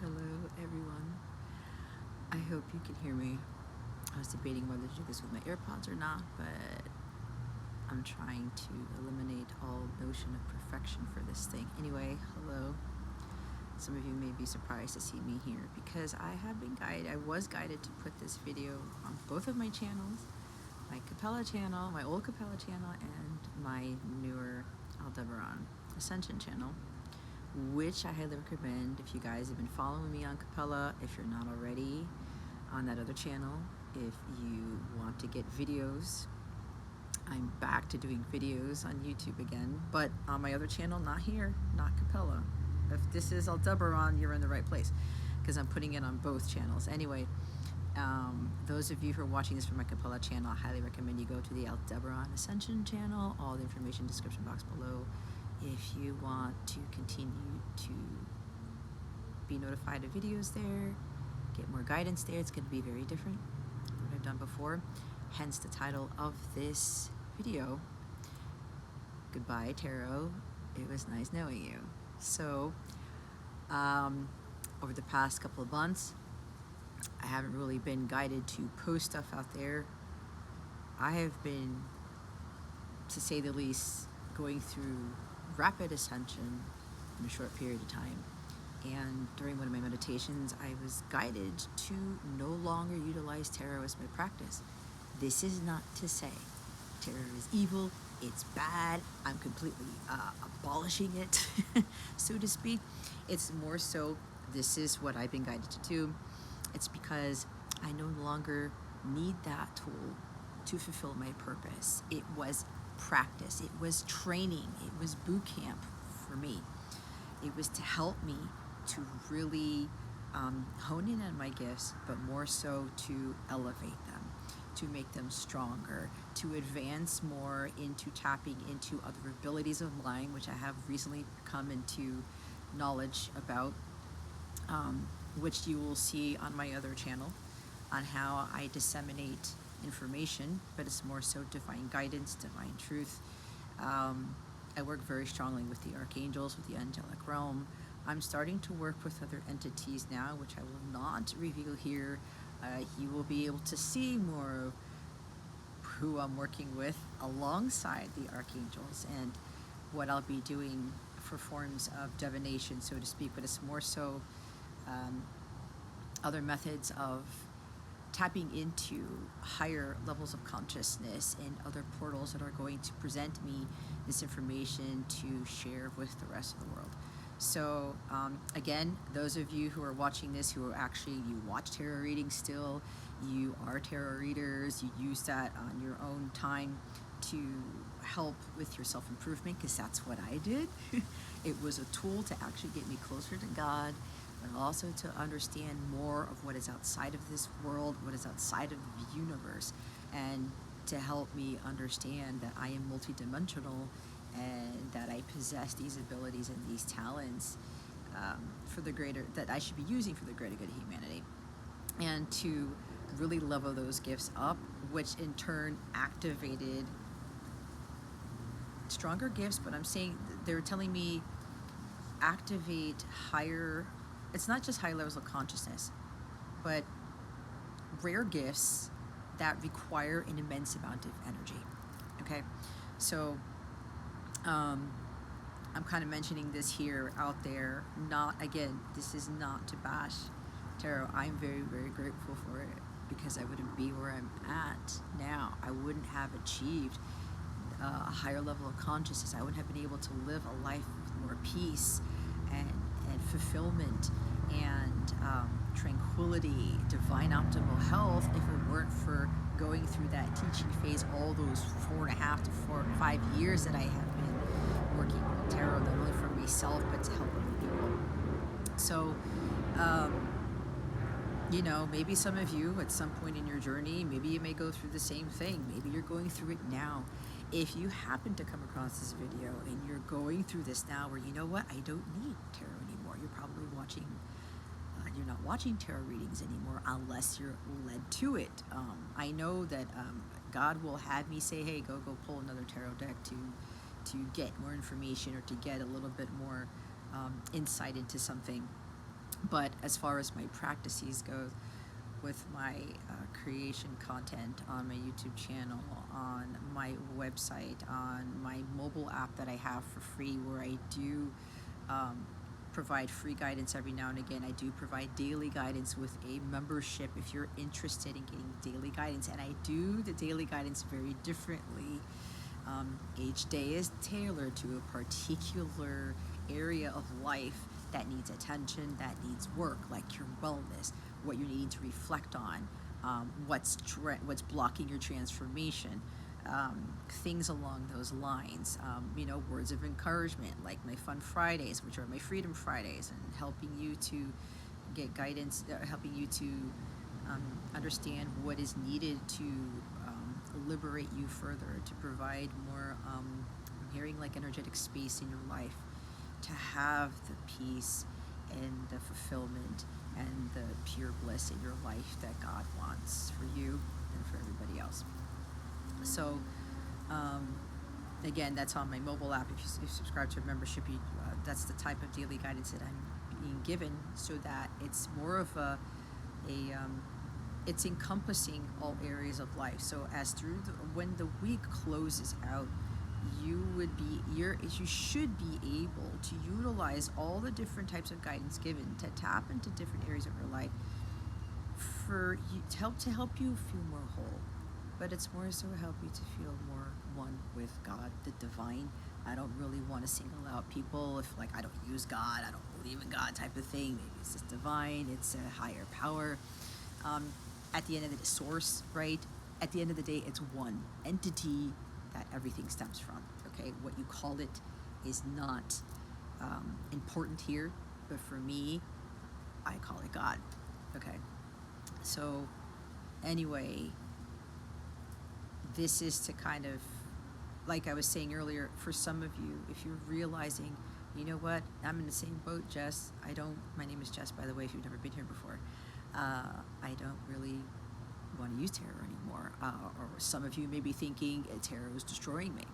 Hello everyone. I hope you can hear me. I was debating whether to do this with my AirPods or not, but I'm trying to eliminate all notion of perfection for this thing. Anyway, hello. Some of you may be surprised to see me here because I have been guided. I was guided to put this video on both of my channels, my 𝗘𝗶𝘀 channel, my old 𝗘𝗶𝘀 channel, and my newer 𝗷𝗶𝘀𝗀𝗀𝗀 Ascension channel, which I highly recommend if you guys have been following me on 𝗘𝗶𝘀, if you're not already on that other channel, if you want to get videos. I'm back to doing videos on YouTube again, but on my other channel, not here, not 𝗘𝗶𝘀. If this is 𝗷𝗶𝘀𝗀𝗀𝗀, you're in the right place because I'm putting it on both channels. Anyway, those of you who are watching this from my 𝗘𝗶𝘀 channel, I highly recommend you go to the 𝗷𝗶𝘀 Ascension channel. All the information in the description box below. If you want to continue to be notified of videos there, get more guidance there, it's going to be very different than what I've done before. Hence the title of this video, Goodbye Tarot, it was nice knowing you. So, over the past couple of months, I haven't really been guided to post stuff out there. I have been, to say the least, going through rapid ascension in a short period of time. And during one of my meditations, I was guided to no longer utilize tarot as my practice. This is not to say tarot is evil, it's bad, I'm completely abolishing it, so to speak. It's more so, this is what I've been guided to do. It's because I no longer need that tool to fulfill my purpose. It was practice, it was training, it was boot camp for me. It was to help me to really hone in on my gifts, but more so to elevate them, to make them stronger, to advance more into tapping into other abilities of mine, which I have recently come into knowledge about, which you will see on my other channel, on how I disseminate information, but it's more so divine guidance, divine truth. I work very strongly with the archangels, with the angelic realm. I'm starting to work with other entities now, which I will not reveal here. You will be able to see more of who I'm working with alongside the archangels and what I'll be doing for forms of divination, so to speak, but it's more so other methods of tapping into higher levels of consciousness and other portals that are going to present me this information to share with the rest of the world. So again, those of you who are watching this, who are actually, you watch tarot readings still, you are tarot readers, you use that on your own time to help with your self-improvement, because that's what I did. It was a tool to actually get me closer to God, but also to understand more of what is outside of this world, what is outside of the universe, and to help me understand that I am multidimensional and that I possess these abilities and these talents for the greater, that I should be using for the greater good of humanity, and to really level those gifts up, which in turn activated stronger gifts. But I'm saying, they're telling me activate higher, it's not just high levels of consciousness, but rare gifts that require an immense amount of energy. Okay, so I'm kind of mentioning this here out there, not, again, this is not to bash tarot. I'm very, very grateful for it, because I wouldn't be where I'm at now. I wouldn't have achieved a higher level of consciousness. I wouldn't have been able to live a life with more peace and fulfillment and tranquility, divine optimal health, if it weren't for going through that teaching phase all those 4.5 to 5 years that I have been working with tarot, not only for myself but to help other people. So you know, maybe some of you at some point in your journey, maybe you may go through the same thing. Maybe you're going through it now. If you happen to come across this video and you're going through this now, where, you know what, I don't need tarot anymore, you're probably watching, you're not watching tarot readings anymore unless you're led to it. I know that God will have me say, hey, go pull another tarot deck to get more information, or to get a little bit more insight into something. But as far as my practices go, with my creation content on my YouTube channel, on my website, on my mobile app that I have for free, where I do provide free guidance every now and again. I do provide daily guidance with a membership if you're interested in getting daily guidance, and I do the daily guidance very differently. Each day is tailored to a particular area of life that needs attention, that needs work, like your wellness, what you're needing to reflect on, what's blocking your transformation, things along those lines. Words of encouragement, like my Fun Fridays, which are my Freedom Fridays, and helping you to get guidance, helping you to understand what is needed to liberate you further, to provide more, I'm hearing like energetic space in your life, to have the peace and the fulfillment and the pure bliss in your life that God wants for you and for everybody else. So, again, that's on my mobile app. If you subscribe to a membership, that's the type of daily guidance that I'm being given, so that it's more of it's encompassing all areas of life. So as when the week closes out, you should be able to utilize all the different types of guidance given, to tap into different areas of your life to help you feel more whole. But it's more so help you to feel more one with God, the divine. I don't really want to single out people if, like, I don't use God, I don't believe in God type of thing. Maybe it's just divine, it's a higher power. At the end of the day, source, right? At the end of the day, it's one entity that everything stems from, okay? What you call it is not important here, but for me, I call it God, okay? So anyway, this is to kind of, like I was saying earlier, for some of you, if you're realizing, you know what, I'm in the same boat, Jess. My name is Jess, by the way, if you've never been here before. I don't really want to use tarot anymore. Or some of you may be thinking, tarot is destroying me.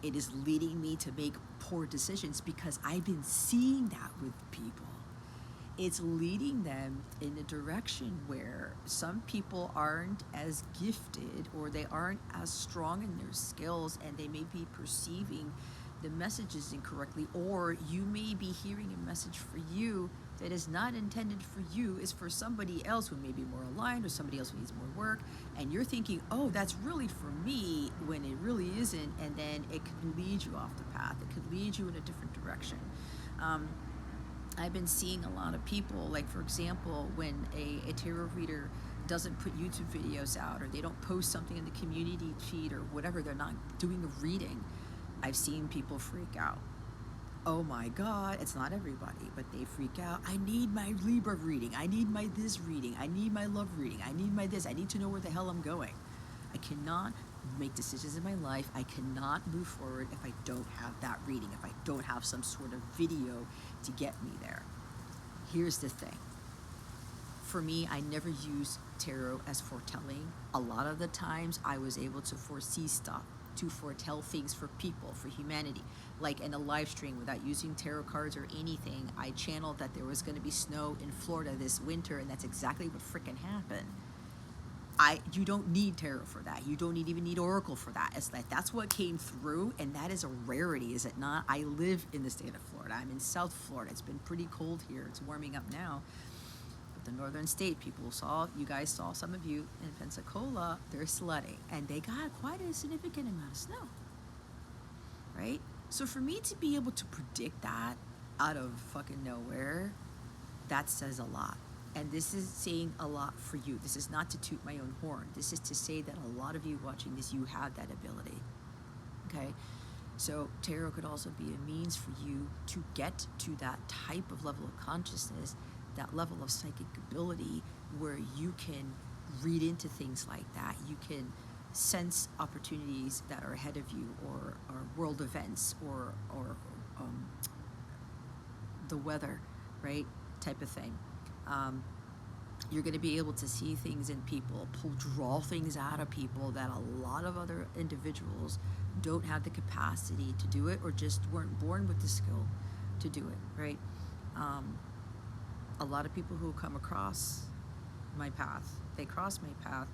It is leading me to make poor decisions, because I've been seeing that with people. It's leading them in a direction where some people aren't as gifted, or they aren't as strong in their skills, and they may be perceiving the messages incorrectly, or you may be hearing a message for you that is not intended for you, is for somebody else who may be more aligned, or somebody else who needs more work, and you're thinking, oh, that's really for me, when it really isn't, and then it could lead you off the path. It could lead you in a different direction. I've been seeing a lot of people, like, for example, when a tarot reader doesn't put YouTube videos out, or they don't post something in the community feed, or whatever, they're not doing a reading, I've seen people freak out. Oh my God, it's not everybody, but they freak out. I need my Libra reading. I need my this reading. I need my love reading. I need my this. I need to know where the hell I'm going. I cannot make decisions in my life. I cannot move forward if I don't have that reading, if I don't have some sort of video to get me there. Here's the thing. For me, I never use tarot as foretelling. A lot of the times I was able to foresee stuff, to foretell things for people, for humanity. Like in a live stream, without using tarot cards or anything, I channeled that there was going to be snow in Florida this winter, and that's exactly what frickin' happened. You don't need tarot for that. You don't even need oracle for that. It's like, that's what came through, and that is a rarity, is it not? I live in the state of Florida. I'm in South Florida. It's been pretty cold here. It's warming up now. But the northern state, you guys saw, some of you in Pensacola, they're sledding, and they got quite a significant amount of snow, right? So for me to be able to predict that out of fucking nowhere, that says a lot. And this is saying a lot for you. This is not to toot my own horn. This is to say that a lot of you watching this, you have that ability, okay? So tarot could also be a means for you to get to that type of level of consciousness, that level of psychic ability, where you can read into things like that. You can sense opportunities that are ahead of you, or world events, or the weather, right, type of thing. You're going to be able to see things in people, draw things out of people that a lot of other individuals don't have the capacity to do it, or just weren't born with the skill to do it, right? a lot of people who come across my path, they cross my path,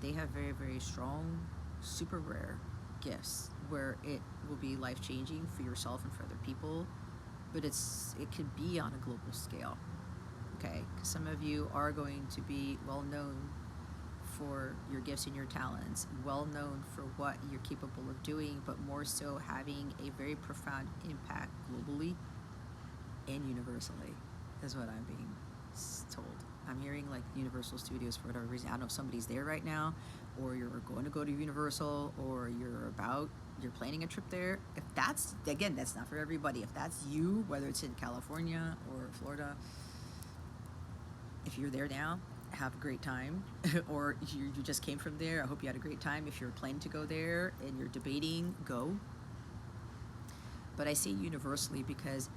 they have very, very strong, super rare gifts where it will be life-changing for yourself and for other people, but it could be on a global scale, okay? Because some of you are going to be well known for your gifts and your talents, well known for what you're capable of doing, but more so having a very profound impact globally and universally, is what I'm being told. I'm hearing like Universal Studios for whatever reason. I don't know if somebody's there right now, or you're going to go to Universal, or you're planning a trip there. If that's, again, that's not for everybody. If that's you, whether it's in California or Florida, if you're there now, have a great time. Or you just came from there, I hope you had a great time. If you're planning to go there and you're debating, go. But I say universally because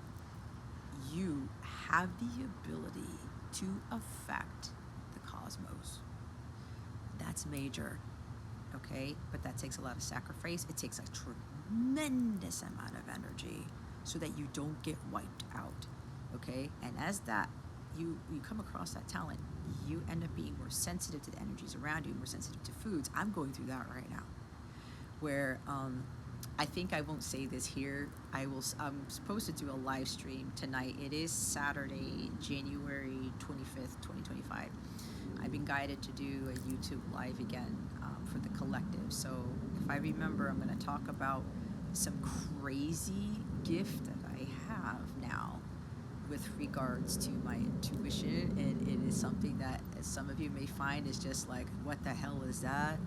you have the ability to affect the cosmos. That's major, okay? But that takes a lot of sacrifice. It takes a tremendous amount of energy so that you don't get wiped out, okay? And as that, you come across that talent, you end up being more sensitive to the energies around you, more sensitive to foods. I'm going through that right now, where I think I won't say this here. I'm supposed to do a live stream tonight. It is Saturday, January 25th, 2025. I've been guided to do a YouTube live again for the collective. So if I remember, I'm going to talk about some crazy gift that I have now with regards to my intuition, and it is something that some of you may find is just like, what the hell is that?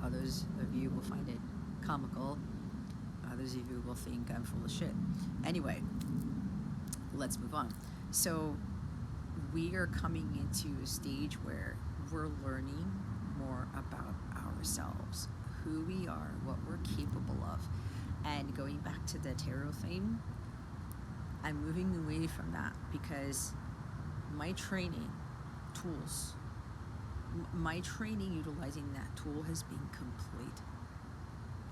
Others of you will find it comical. Others of you will think I'm full of shit. Anyway, let's move on. So we are coming into a stage where we're learning more about ourselves, who we are, what we're capable of. And going back to the tarot theme, I'm moving away from that because my training tools, my training utilizing that tool has been complete,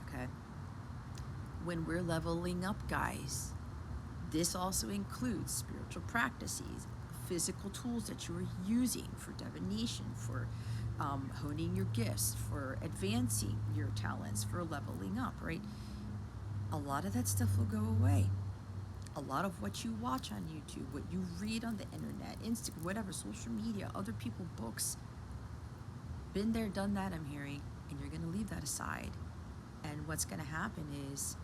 okay? When we're leveling up, guys, this also includes spiritual practices, physical tools that you are using for divination, for honing your gifts, for advancing your talents, for leveling up, right? A lot of that stuff will go away. A lot of what you watch on YouTube, what you read on the internet, Instagram, whatever, social media, other people, books, been there, done that, I'm hearing, and you're gonna leave that aside. And what's gonna happen is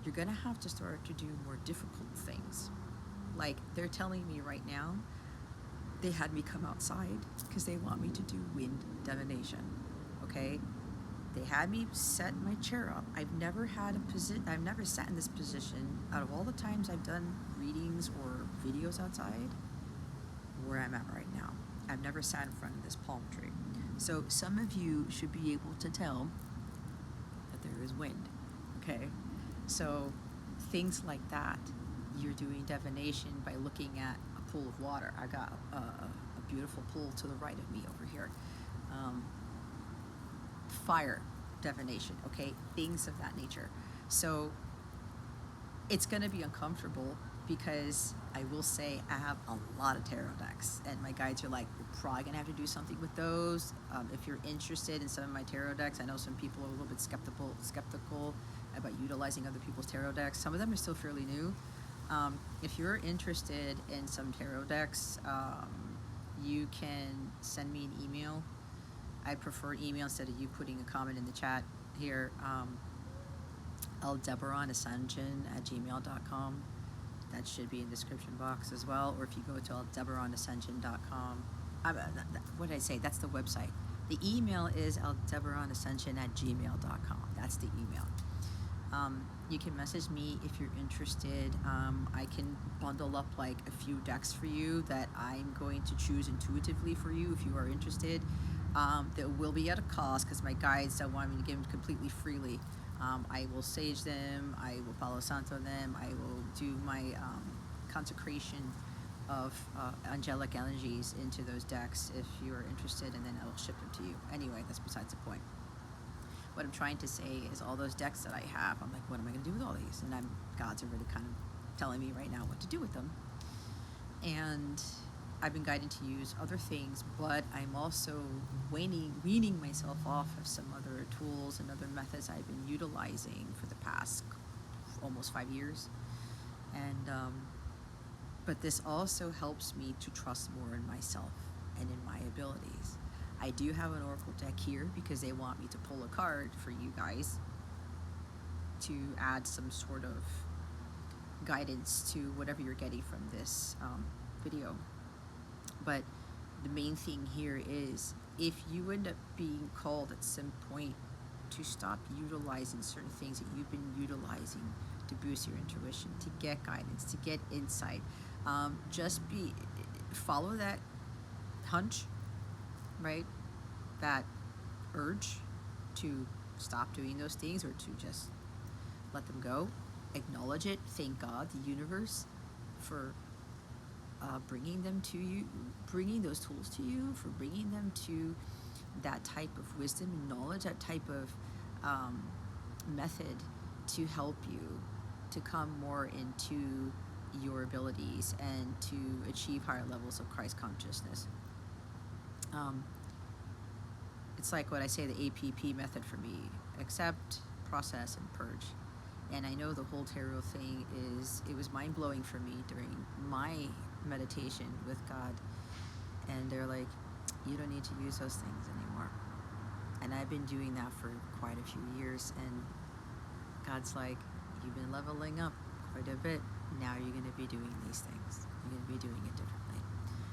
you're gonna have to start to do more difficult things. Like they're telling me right now, they had me come outside because they want me to do wind divination, okay? They had me set my chair up. I've never had a position, I've never sat in this position out of all the times I've done readings or videos outside, where I'm at right now. I've never sat in front of this palm tree. So some of you should be able to tell that there is wind, okay? So things like that, you're doing divination by looking at a pool of water. I got a beautiful pool to the right of me over here. Fire divination, okay? Things of that nature. So it's going to be uncomfortable because I will say I have a lot of tarot decks, and my guides are like, you're probably going to have to do something with those. If you're interested in some of my tarot decks, I know some people are a little bit skeptical about utilizing other people's tarot decks. Some of them are still fairly new. If you're interested in some tarot decks, you can send me an email. I prefer email instead of you putting a comment in the chat here. 𝗷𝗷𝗀𝗱𝗓𝗔@gmail.com. That should be in the description box as well. Or if you go to 𝗷𝗷𝗀𝗱𝗓𝗔.com. What did I say? That's the website. The email is 𝗷𝗷𝗀𝗱𝗓𝗔@gmail.com. That's the email. You can message me if you're interested. I can bundle up like a few decks for you that I'm going to choose intuitively for you if you are interested. That will be at a cost because my guides don't want me to give them completely freely. I will sage them, I will Palo Santo them, I will do my consecration of angelic energies into those decks if you are interested, and then I will ship them to you. Anyway, that's besides the point. What I'm trying to say is all those decks that I have, I'm like, what am I going to do with all these? And God's already kind of telling me right now what to do with them. And I've been guided to use other things, but I'm also weaning myself off of some other tools and other methods I've been utilizing for the past almost 5 years. And but this also helps me to trust more in myself and in my abilities. I do have an oracle deck here because they want me to pull a card for you guys to add some sort of guidance to whatever you're getting from this video. But the main thing here is, if you end up being called at some point to stop utilizing certain things that you've been utilizing to boost your intuition, to get guidance, to get insight, just follow that hunch, right? That urge to stop doing those things, or to just let them go. Acknowledge it. Thank God, the universe, for bringing them to you, bringing those tools to you, for bringing them to that type of wisdom and knowledge, that type of method to help you to come more into your abilities and to achieve higher levels of Christ consciousness. It's like what I say, the APP method for me: accept, process, and purge. And I know the whole tarot thing it was mind-blowing for me during my meditation with God. And they're like, you don't need to use those things anymore. And I've been doing that for quite a few years. And God's like, you've been leveling up quite a bit. Now you're going to be doing these things. You're going to be doing it differently.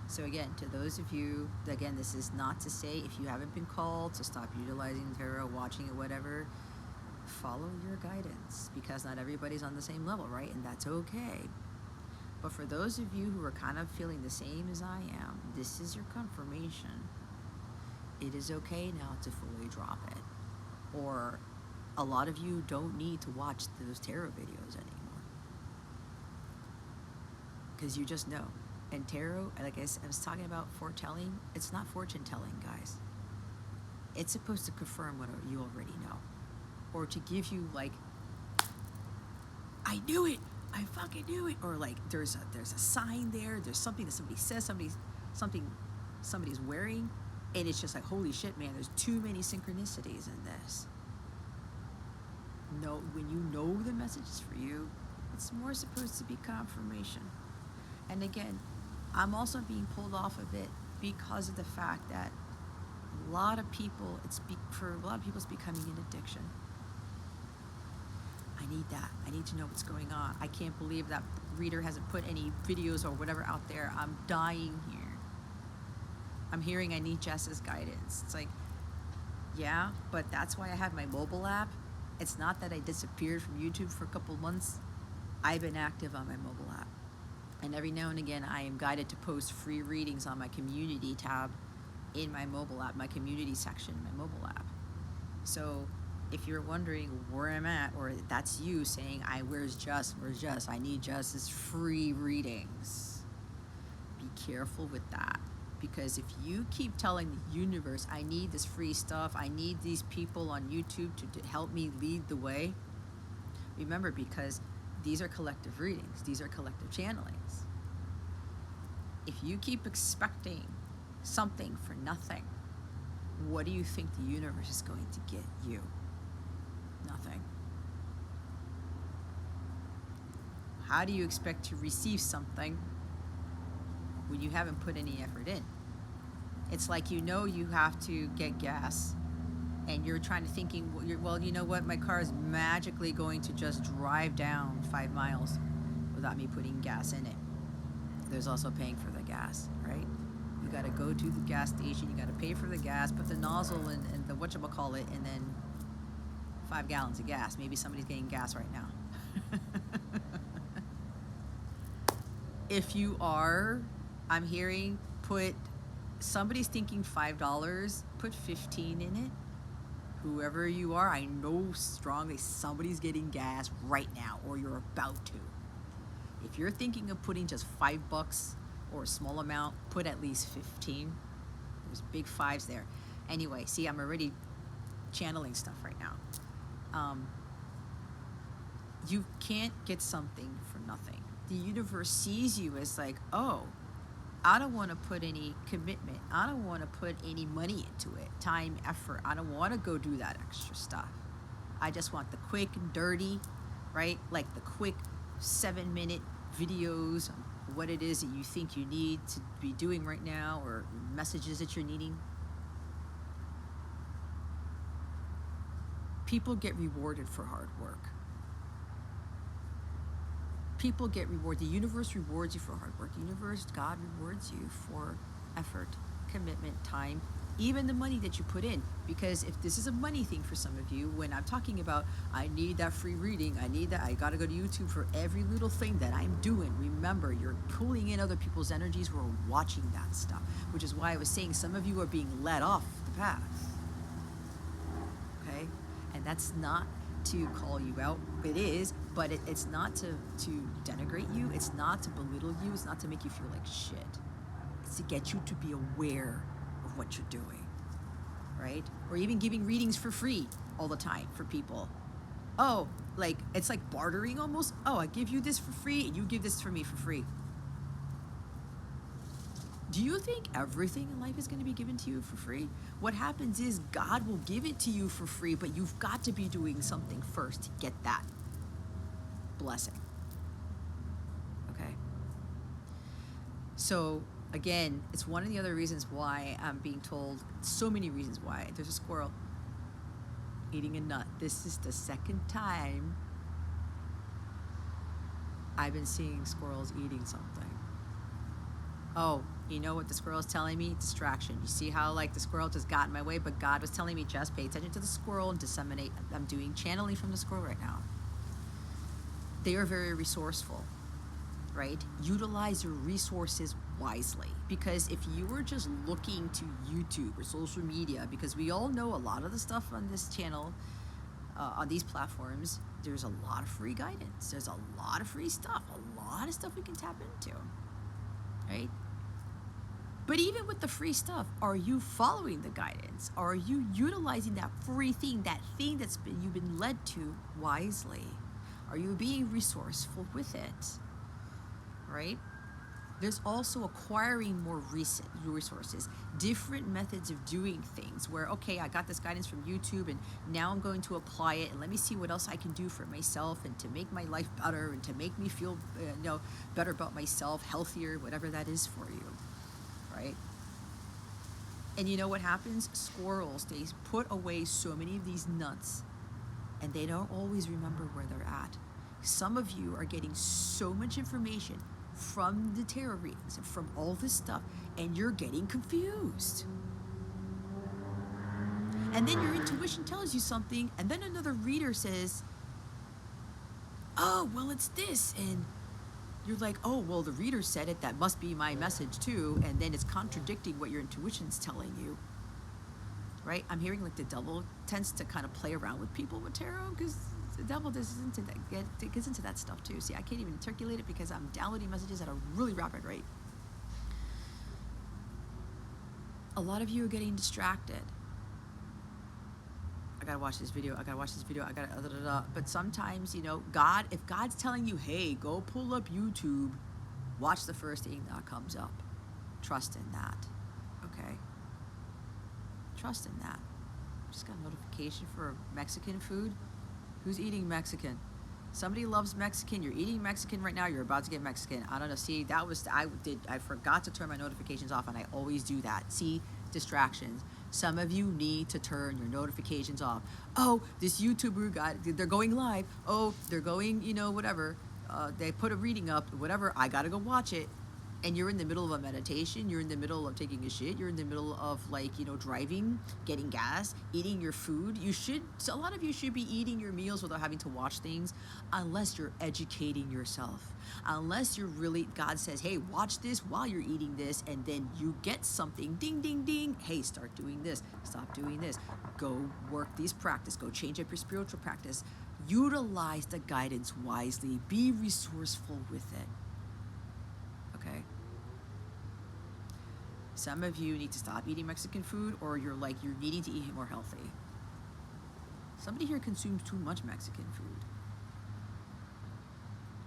So again, to those of you, again, this is not to say if you haven't been called to stop utilizing tarot, watching it, whatever, follow your guidance, because not everybody's on the same level, right? And that's okay. But for those of you who are kind of feeling the same as I am, this is your confirmation. It is okay now to fully drop it. Or a lot of you don't need to watch those tarot videos anymore, because you just know. And tarot, like I was talking about foretelling, it's not fortune telling, guys. It's supposed to confirm what you already know, or to give you like, I knew it, I fucking knew it, or like there's a sign there, there's something that somebody says, somebody's wearing, and it's just like, holy shit, man, there's too many synchronicities in this. No, when you know the message is for you, it's more supposed to be confirmation. And again, I'm also being pulled off of it because of the fact that a lot of people, for a lot of people, it's becoming an addiction. I need that. I need to know what's going on. I can't believe that reader hasn't put any videos or whatever out there. I'm dying here. I'm hearing I need Jess's guidance. It's like, yeah, but that's why I have my mobile app. It's not that I disappeared from YouTube for a couple months. I've been active on my mobile app. And every now and again, I am guided to post free readings on my community tab in my mobile app, my community section in my mobile app. So if you're wondering where I'm at, or that's you saying, where's Jess? I need Jess's free readings. Be careful with that. Because if you keep telling the universe, I need this free stuff, I need these people on YouTube to help me lead the way, remember, because these are collective readings, these are collective channelings. If you keep expecting something for nothing, what do you think the universe is going to get you? Nothing. How do you expect to receive something when you haven't put any effort in? It's like, you have to get gas, and you're thinking, well, you know what, my car is magically going to just drive down 5 miles without me putting gas in it. There's also paying for the gas, right? You got to go to the gas station, you got to pay for the gas, put the nozzle in the whatchamacallit, and then 5 gallons of gas. Maybe somebody's getting gas right now. If you are, I'm hearing, somebody's thinking $5, put 15 in it. Whoever you are, I know strongly somebody's getting gas right now, or you're about to. If you're thinking of putting just $5 or a small amount, put at least 15. There's big fives there. Anyway, see, I'm already channeling stuff right now. You can't get something for nothing. The universe sees you as like, oh, I don't want to put any commitment. I don't want to put any money into it, time, effort. I don't want to go do that extra stuff. I just want the quick and dirty, right? Like the quick 7-minute videos on what it is that you think you need to be doing right now, or messages that you're needing. People get rewarded for hard work. People get rewarded. The universe rewards you for hard work. The universe, God rewards you for effort, commitment, time, even the money that you put in. Because if this is a money thing for some of you, when I'm talking about, I need that free reading, I need that, I gotta go to YouTube for every little thing that I'm doing. Remember, you're pulling in other people's energies who are watching that stuff, which is why I was saying some of you are being led off the path. Okay? And that's not to call you out. It is, but it's not to denigrate you. It's not to belittle you. It's not to make you feel like shit. It's to get you to be aware of what you're doing, right? Or even giving readings for free all the time for people. Oh, like, it's like bartering almost. Oh, I give you this for free and you give this for me for free. Do you think everything in life is going to be given to you for free? What happens is God will give it to you for free, but you've got to be doing something first to get that blessing. Okay? So, again, it's one of the other reasons why I'm being told, so many reasons why. There's a squirrel eating a nut. This is the second time I've been seeing squirrels eating something. Oh, you know what the squirrel is telling me? Distraction. You see how, like, the squirrel just got in my way, but God was telling me, just pay attention to the squirrel and disseminate. I'm doing channeling from the squirrel right now. They are very resourceful, right? Utilize your resources wisely, because if you were just looking to YouTube or social media, because we all know a lot of the stuff on this channel, on these platforms, there's a lot of free guidance. There's a lot of free stuff, a lot of stuff we can tap into, right? But even with the free stuff, are you following the guidance? Are you utilizing that free thing, that thing you've been led to wisely? Are you being resourceful with it, right? There's also acquiring more resources, different methods of doing things where, okay, I got this guidance from YouTube and now I'm going to apply it, and let me see what else I can do for myself and to make my life better and to make me feel better about myself, healthier, whatever that is for you, right? And you know what happens? Squirrels, they put away so many of these nuts and they don't always remember where they're at. Some of you are getting so much information from the tarot readings and from all this stuff, and you're getting confused. And then your intuition tells you something, and then another reader says, oh, well, it's this. And you're like, oh, well, the reader said it, that must be my message too. And then it's contradicting what your intuition's telling you, right? I'm hearing like the devil tends to kind of play around with people with tarot, because the devil gets into that stuff too. See, I can't even articulate it because I'm downloading messages at a really rapid rate. A lot of you are getting distracted. I gotta watch this video, I gotta watch this video, I gotta But sometimes, you know, if God's telling you, hey, go pull up YouTube, watch the first thing that comes up. Trust in that, okay? Trust in that. Just got a notification for Mexican food. Who's eating Mexican? Somebody loves Mexican. You're eating Mexican right now. You're about to get Mexican. I don't know. See, I forgot to turn my notifications off, and I always do that. See, distractions. Some of you need to turn your notifications off. Oh, this YouTuber they're going live. Oh, they're going, whatever. They put a reading up, whatever. I gotta go watch it. And you're in the middle of a meditation, you're in the middle of taking a shit, you're in the middle of driving, getting gas, eating your food. A lot of you should be eating your meals without having to watch things, unless you're educating yourself. Unless you're really, God says, hey, watch this while you're eating this, and then you get something, ding, ding, ding. Hey, start doing this, stop doing this. Go work these practice, go change up your spiritual practice. Utilize the guidance wisely, be resourceful with it. Okay. Some of you need to stop eating Mexican food, or you're needing to eat more healthy. Somebody here consumes too much Mexican food.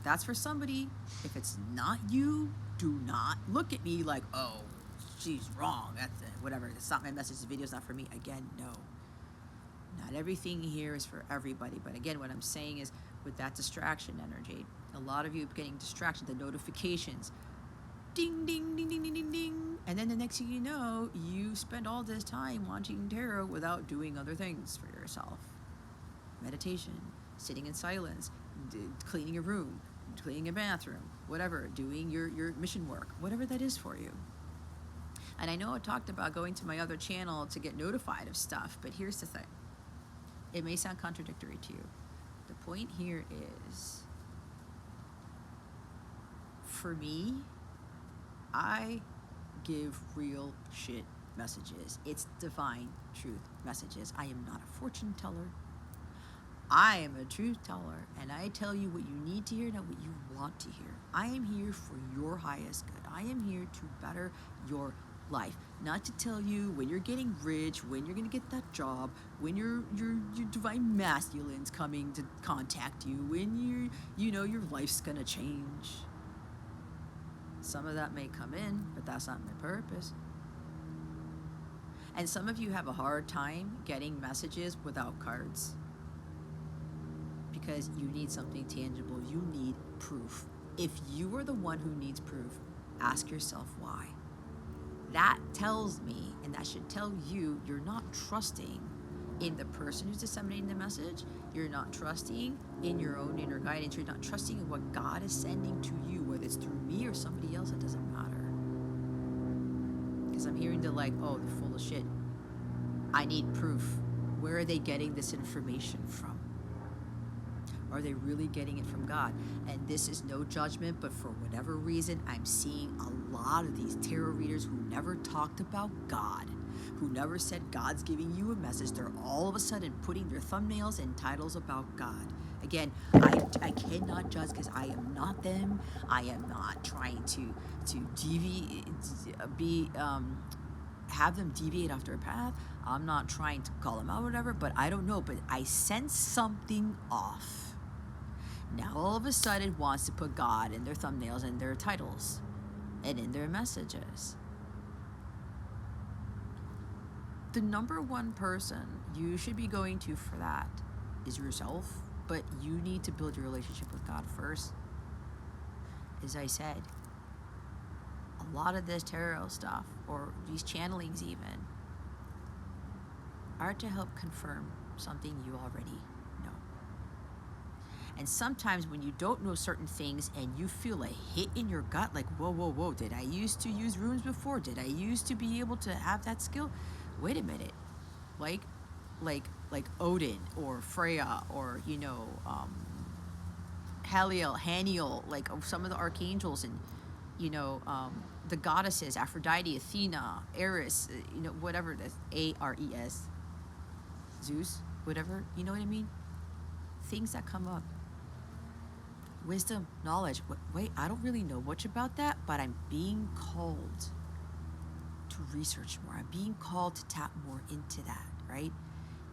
That's for somebody. If it's not you, Do not look at me like, oh, she's wrong. That's it. Whatever. It's not my message. The video's not for me. Again, no. Not everything here is for everybody. But again, what I'm saying is, with that distraction energy, a lot of you are getting distracted. The notifications, ding, ding, ding, ding, ding, ding, ding. And then the next thing you know, you spend all this time watching tarot without doing other things for yourself. Meditation, sitting in silence, cleaning a room, cleaning a bathroom, whatever, doing your mission work, whatever that is for you. And I know I talked about going to my other channel to get notified of stuff, but here's the thing. It may sound contradictory to you. The point here is, for me, I give real shit messages. It's divine truth messages. I am not a fortune teller. I am a truth teller, and I tell you what you need to hear, not what you want to hear. I am here for your highest good. I am here to better your life, not to tell you when you're getting rich, when you're going to get that job, when your divine masculine's coming to contact you, when your life's going to change. Some of that may come in, but that's not my purpose. And some of you have a hard time getting messages without cards, because you need something tangible. You need proof. If you are the one who needs proof, ask yourself why. That tells me, and that should tell you, you're not trusting in the person who's disseminating the message. You're not trusting in your own inner guidance. You're not trusting in what God is sending to you, whether it's through me or somebody else. It doesn't matter. Because I'm hearing the like, oh, they're full of shit. I need proof. Where are they getting this information from? Are they really getting it from God? And this is no judgment, but for whatever reason, I'm seeing a lot of these tarot readers who never talked about God, who never said God's giving you a message. They're all of a sudden putting their thumbnails and titles about God. Again, I cannot judge, because I am not them. I am not trying to have them deviate off their path. I'm not trying to call them out or whatever, but I don't know. But I sense something off. Now all of a sudden wants to put God in their thumbnails and their titles and in their messages. The number one person you should be going to for that is yourself, but you need to build your relationship with God first. As I said, a lot of this tarot stuff, or these channelings even, are to help confirm something you already know. And sometimes when you don't know certain things and you feel a hit in your gut, like, whoa, whoa, whoa, did I used to use runes before? Did I used to be able to have that skill? Wait a minute. Like Odin or Freya or, Haniel, like some of the archangels and, the goddesses, Aphrodite, Athena, Eris, whatever it is, Ares, Zeus, whatever, you know what I mean? Things that come up. Wisdom, knowledge. Wait, I don't really know much about that, but I'm being called to research more. I'm being called to tap more into that, right?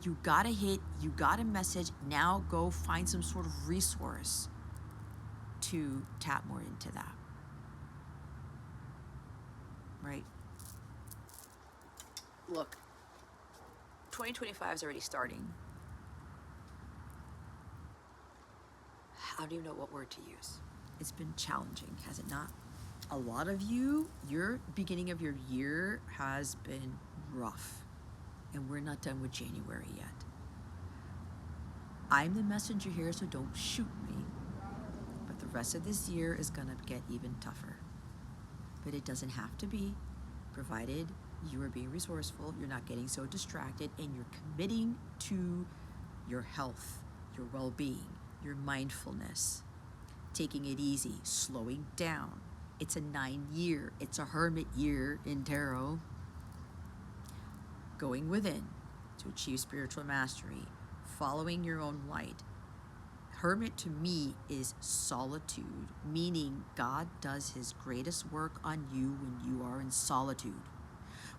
You got a hit, you got a message, now go find some sort of resource to tap more into that, right? Look, 2025 is already starting. I don't even know what word to use. It's been challenging, has it not? A lot of you, your beginning of your year has been rough, and we're not done with January yet. I'm the messenger here, so don't shoot me. But the rest of this year is gonna get even tougher. But it doesn't have to be, provided you are being resourceful, you're not getting so distracted, and you're committing to your health, your well-being, your mindfulness, taking it easy, slowing down. It's a 9-year, it's a hermit year in tarot. Going within to achieve spiritual mastery, following your own light. Hermit to me is solitude, meaning God does his greatest work on you when you are in solitude.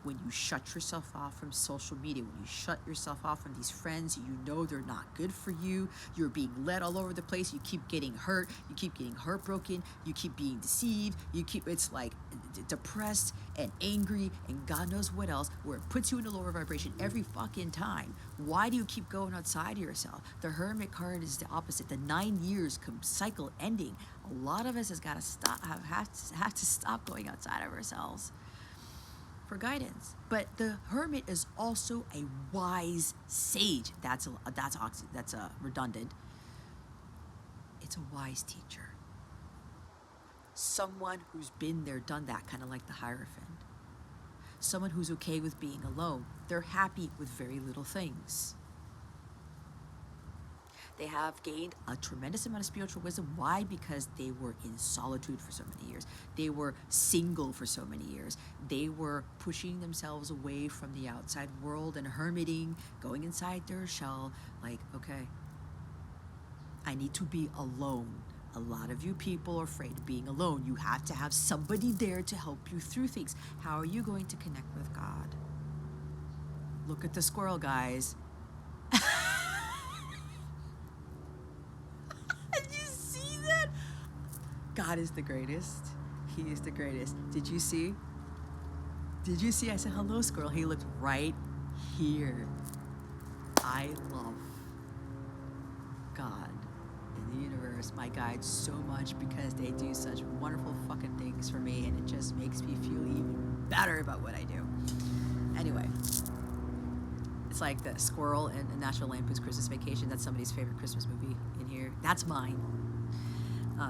when you shut yourself off from social media, when you shut yourself off from these friends you know they're not good for you, you're being led all over the place, you keep getting hurt, you keep getting heartbroken, you keep being deceived, it's like depressed and angry and God knows what else, where it puts you in a lower vibration every fucking time. Why do you keep going outside of yourself? The Hermit card is the opposite. The 9 years cycle ending. A lot of us has got to stop, have to stop going outside of ourselves for guidance. But the Hermit is also a wise sage. That's redundant. It's a wise teacher. Someone who's been there, done that, kind of like the Hierophant. Someone who's okay with being alone. They're happy with very little things. They have gained a tremendous amount of spiritual wisdom. Why? Because they were in solitude for so many years. They were single for so many years. They were pushing themselves away from the outside world and hermiting, going inside their shell, like, okay, I need to be alone. A lot of you people are afraid of being alone. You have to have somebody there to help you through things. How are you going to connect with God? Look at the squirrel, guys. Did you see that? God is the greatest. He is the greatest. Did you see? Did you see? I said, hello, squirrel. He looked right here. I love God and the universe, my guides, so much because they do such wonderful fucking things for me, and it just makes me feel even better about what I do. Anyway, it's like the squirrel in National Lampoon's Christmas Vacation. That's somebody's favorite Christmas movie in here. That's mine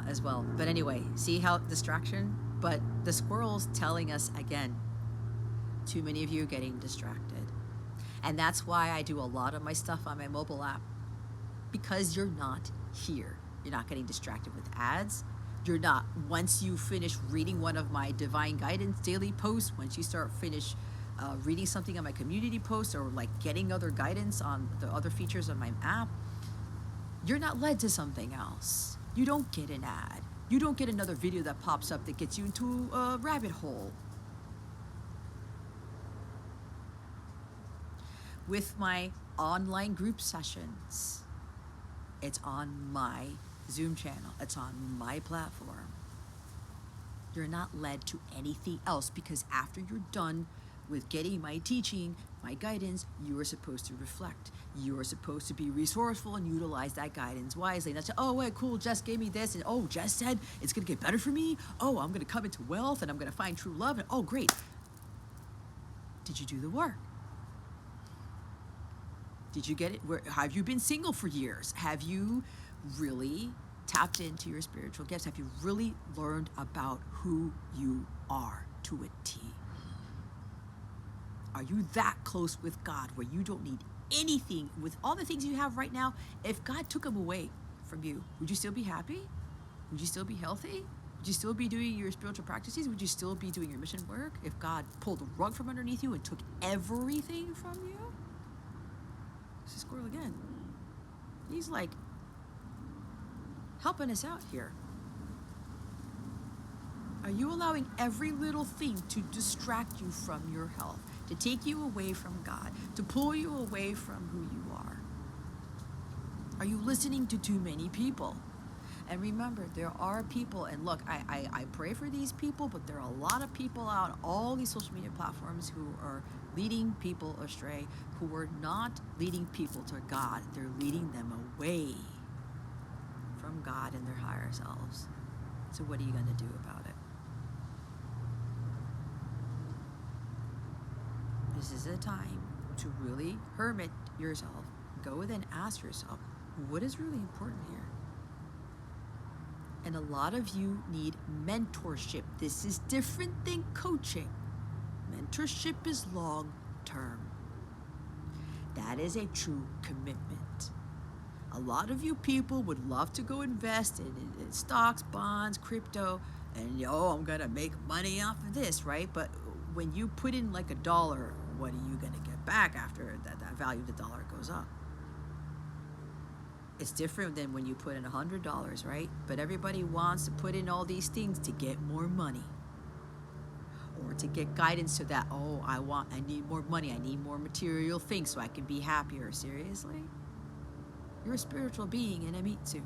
as well. But anyway, see how distraction? But the squirrel's telling us again, too many of you are getting distracted. And that's why I do a lot of my stuff on my mobile app, because you're not here. You're not getting distracted with ads. You're not, once you finish reading one of my divine guidance daily posts, once you finish reading something on my community posts, or like getting other guidance on the other features of my app, you're not led to something else. You don't get an ad. You don't get another video that pops up that gets you into a rabbit hole. With my online group sessions, it's on my Zoom channel. It's on my platform. You're not led to anything else, because after you're done with getting my teaching, my guidance, you are supposed to reflect. You are supposed to be resourceful and utilize that guidance wisely. Not say, oh, wait, cool, Jess gave me this, and oh, Jess said it's going to get better for me. Oh, I'm going to come into wealth, and I'm going to find true love, and oh, great. Did you do the work? Did you get it? Have you been single for years? Have you really tapped into your spiritual gifts? Have you really learned about who you are to a T? Are you that close with God where you don't need anything? With all the things you have right now, if God took them away from you, would you still be happy? Would you still be healthy? Would you still be doing your spiritual practices? Would you still be doing your mission work if God pulled the rug from underneath you and took everything from you? It's a squirrel again. He's like helping us out here. Are you allowing every little thing to distract you from your health, to take you away from God, to pull you away from who you are? Are you listening to too many people? And remember, there are people, and look, I pray for these people, but there are a lot of people out on all these social media platforms who are leading people astray, who are not leading people to God. They're leading them away from God and their higher selves. So what are you going to do about it? This is a time to really hermit yourself. Go within, ask yourself, what is really important here? And a lot of you need mentorship. This is different than coaching. Mentorship is long term. That is a true commitment. A lot of you people would love to go invest in stocks, bonds, crypto, and I'm gonna make money off of this, right? But when you put in like $1, what are you gonna get back after that value of the dollar goes up? It's different than when you put in $100, right? But everybody wants to put in all these things to get more money. or to get guidance so that, oh, I need more money, I need more material things so I can be happier. Seriously? You're a spiritual being in a meat suit.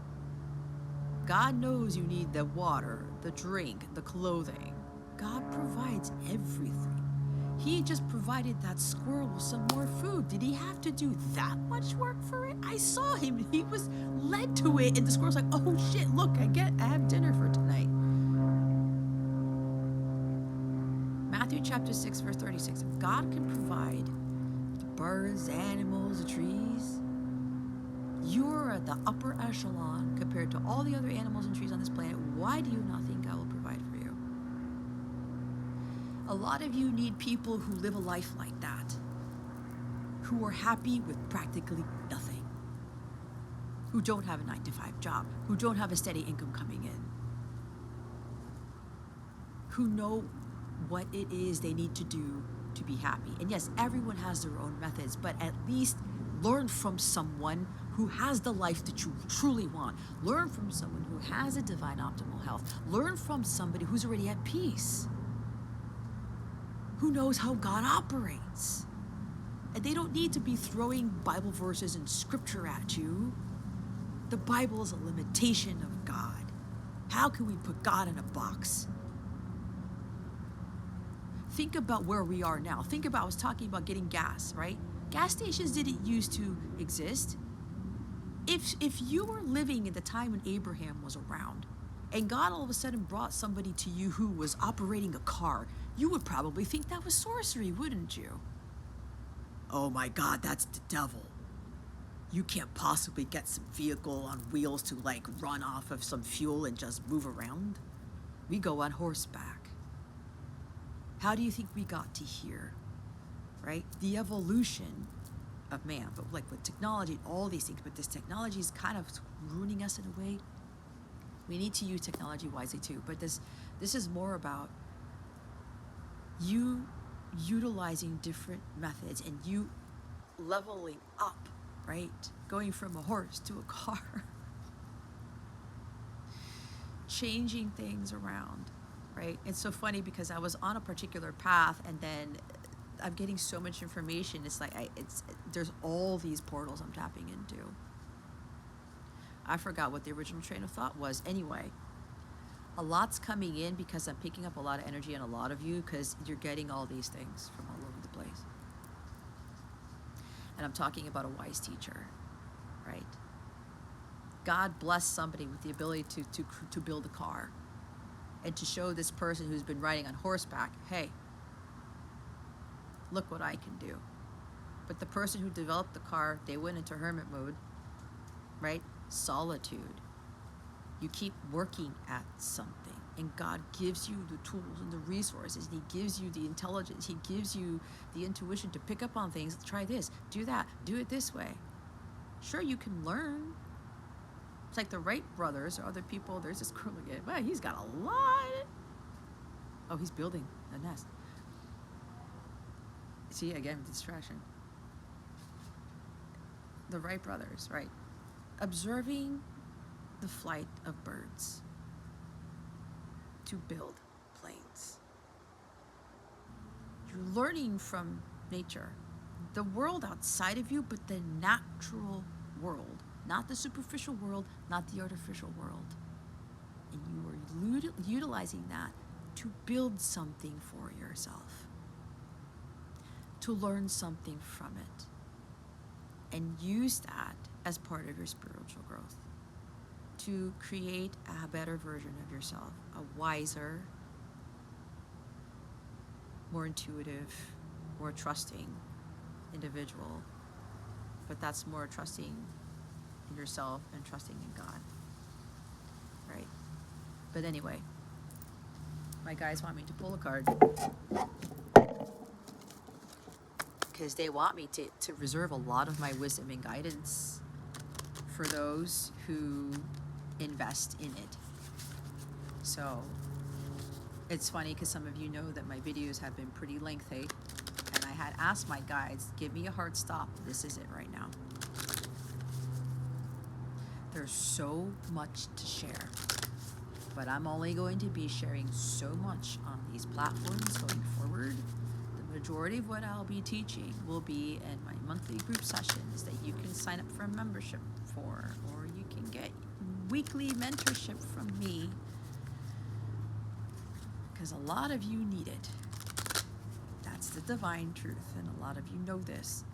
God knows you need the water, the drink, the clothing. God provides everything. He just provided that squirrel with some more food. Did he have to do that much work for it? I saw him. He was led to it, and the squirrel's like, oh shit, look, I have dinner for tonight. Matthew chapter 6, verse 36. If God can provide the birds, the animals, the trees, you're at the upper echelon compared to all the other animals and trees on this planet. Why do you not think I will provide for you? A lot of you need people who live a life like that, who are happy with practically nothing, who don't have a 9-to-5 job, who don't have a steady income coming in, who know what it is they need to do to be happy. And yes, everyone has their own methods, but at least learn from someone who has the life that you truly want. Learn from someone who has a divine optimal health. Learn from somebody who's already at peace, who knows how God operates. And they don't need to be throwing Bible verses and scripture at you. The Bible is a limitation of God. How can we put God in a box? Think about where we are now. Think about, I was talking about getting gas, right? Gas stations didn't used to exist. If you were living in the time when Abraham was around, and God all of a sudden brought somebody to you who was operating a car, you would probably think that was sorcery, wouldn't you? Oh my God, that's the devil. You can't possibly get some vehicle on wheels to like run off of some fuel and just move around. We go on horseback. How do you think we got to here, right? The evolution of man, but like with technology, all these things, but this technology is kind of ruining us in a way. We need to use technology wisely too, but this is more about you utilizing different methods and you leveling up, right? Going from a horse to a car. Changing things around, right? It's so funny because I was on a particular path and then I'm getting so much information. It's like, there's all these portals I'm tapping into. I forgot what the original train of thought was. Anyway, a lot's coming in because I'm picking up a lot of energy on a lot of you because you're getting all these things from all over the place. And I'm talking about a wise teacher, right? God bless somebody with the ability to build a car and to show this person who's been riding on horseback, hey, look what I can do. But the person who developed the car, they went into hermit mode, right? Solitude. You keep working at something and God gives you the tools and the resources and he gives you the intelligence, he gives you the intuition to pick up on things. Try this, do that, do it this way. Sure, you can learn. It's like the Wright brothers or other people. There's this girl again. Well, he's got a lot. Oh, he's building a nest. See, again, distraction. The Wright brothers, right? Observing the flight of birds to build planes. You're learning from nature, the world outside of you, but the natural world, not the superficial world, not the artificial world. And you are utilizing that to build something for yourself, to learn something from it, and use that as part of your spiritual growth, to create a better version of yourself, a wiser, more intuitive, more trusting individual. But that's more trusting in yourself and trusting in God, right? But anyway, my guys want me to pull a card because they want me to reserve a lot of my wisdom and guidance for those who invest in it. So it's funny because some of you know that my videos have been pretty lengthy, and I had asked my guides, give me a hard stop. This is it right now. There's so much to share. but I'm only going to be sharing so much on these platforms going forward. The majority of what I'll be teaching will be in my monthly group sessions that you can sign up for a membership for, or you can get weekly mentorship from me, because a lot of you need it. That's the divine truth, and a lot of you know this.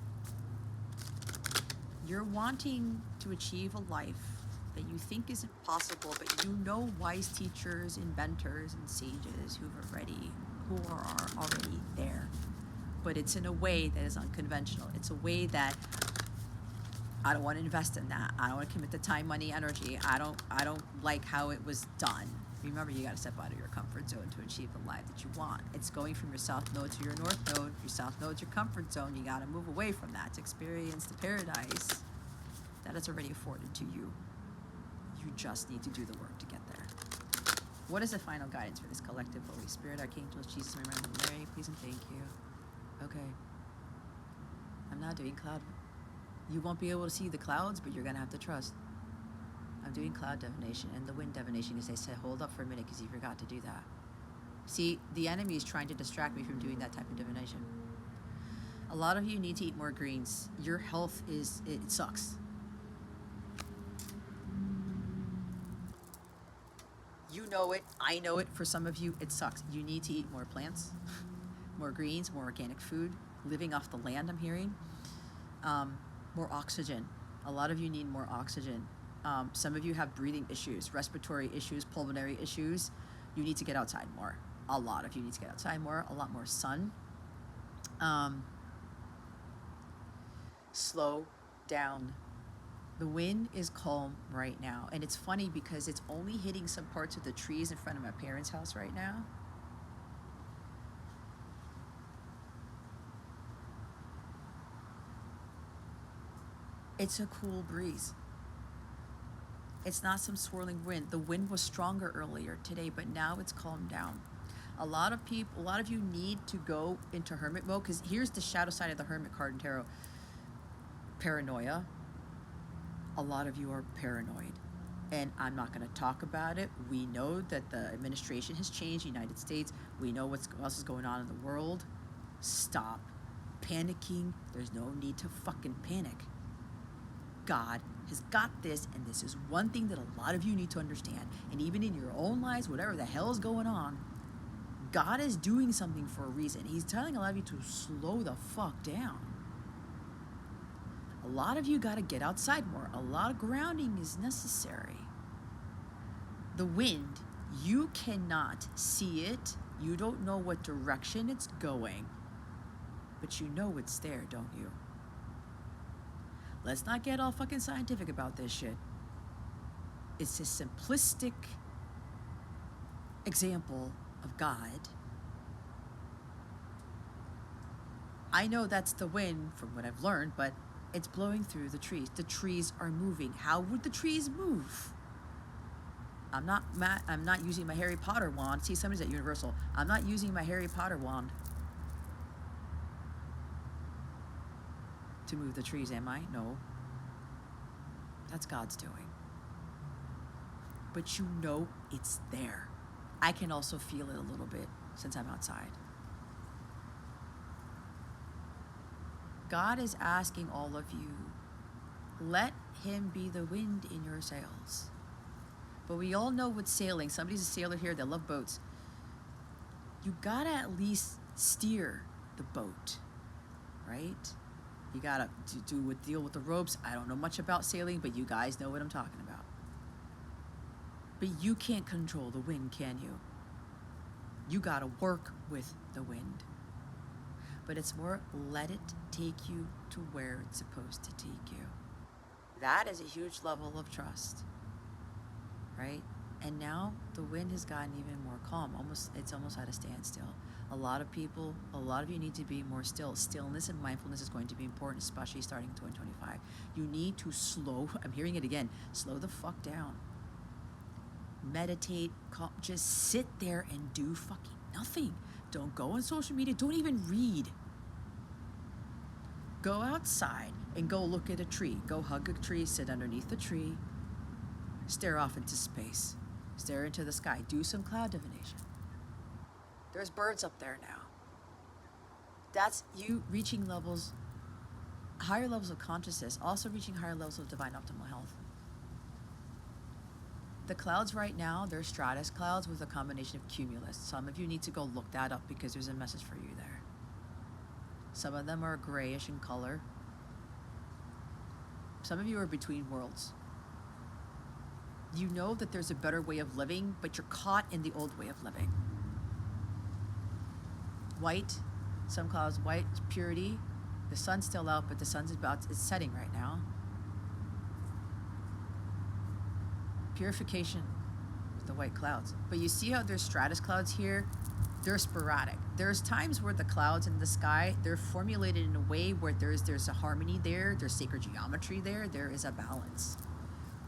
You're wanting to achieve a life that you think isn't possible, but you know wise teachers, inventors, and sages who are already there. But it's in a way that is unconventional. It's a way that I don't want to invest in that. I don't want to commit the time, money, energy. I don't like how it was done. Remember, you got to step out of your comfort zone to achieve the life that you want. It's going from your south node to your north node. Your south node is your comfort zone. You got to move away from that to experience the paradise that is already afforded to you. You just need to do the work to get there. What is the final guidance for this collective Holy Spirit, Archangels, Jesus, my Mother Mary, please and thank you. Okay. I'm not doing cloud. You won't be able to see the clouds, but you're going to have to trust. I'm doing cloud divination and the wind divination because they said, hold up for a minute because you forgot to do that. See, the enemy is trying to distract me from doing that type of divination. A lot of you need to eat more greens. Your health it sucks. You know it, I know it. For some of you, it sucks. You need to eat more plants, more greens, more organic food, living off the land, I'm hearing. More oxygen. A lot of you need more oxygen. Some of you have breathing issues, respiratory issues, pulmonary issues. You need to get outside more. A lot of you need to get outside more, a lot more sun. Slow down. The wind is calm right now. And it's funny because it's only hitting some parts of the trees in front of my parents' house right now. It's a cool breeze. It's not some swirling wind. The wind was stronger earlier today, but now it's calmed down. A lot of you need to go into hermit mode, because here's the shadow side of the hermit card in tarot. Paranoia. A lot of you are paranoid, and I'm not going to talk about it. We know that the administration has changed, United States. We know what else is going on in the world. Stop panicking. There's no need to fucking panic. God has got this, and this is one thing that a lot of you need to understand. And even in your own lives, whatever the hell is going on, God is doing something for a reason. He's telling a lot of you to slow the fuck down. A lot of you got to get outside more. A lot of grounding is necessary. The wind, you cannot see it. You don't know what direction it's going, but you know it's there, don't you? Let's not get all fucking scientific about this shit. It's a simplistic example of God. I know that's the wind from what I've learned, but it's blowing through the trees. The trees are moving. How would the trees move? I'm not using my Harry Potter wand. See, somebody's at Universal. I'm not using my Harry Potter wand to move the trees, am I? No. That's God's doing. But you know it's there. I can also feel it a little bit since I'm outside. God is asking all of you, let him be the wind in your sails. But we all know with sailing, somebody's a sailor here, they love boats. You gotta at least steer the boat, right? You gotta deal with the ropes. I don't know much about sailing, but you guys know what I'm talking about. But you can't control the wind, can you? You gotta work with the wind. But it's more, let it take you to where it's supposed to take you. That is a huge level of trust, right? And now the wind has gotten even more calm. It's almost at a standstill. A lot of you need to be more still. Stillness and mindfulness is going to be important, especially starting in 2025. You need to I'm hearing it again, slow the fuck down. Meditate, just sit there and do fucking nothing. Don't go on social media. Don't even read. Go outside and go look at a tree. Go hug a tree, sit underneath the tree, stare off into space. Stare into the sky. Do some cloud divination. There's birds up there now. That's you reaching levels, higher levels of consciousness, also reaching higher levels of divine optimal health. The clouds right now, they're stratus clouds with a combination of cumulus. Some of you need to go look that up because there's a message for you there. Some of them are grayish in color. Some of you are between worlds. You know that there's a better way of living, but you're caught in the old way of living. White, some clouds, white, purity. The sun's still out, but the sun's it's setting right now. Purification with the white clouds. But you see how there's stratus clouds here? They're sporadic. There's times where the clouds in the sky, they're formulated in a way where there's a harmony there, there's sacred geometry there is a balance.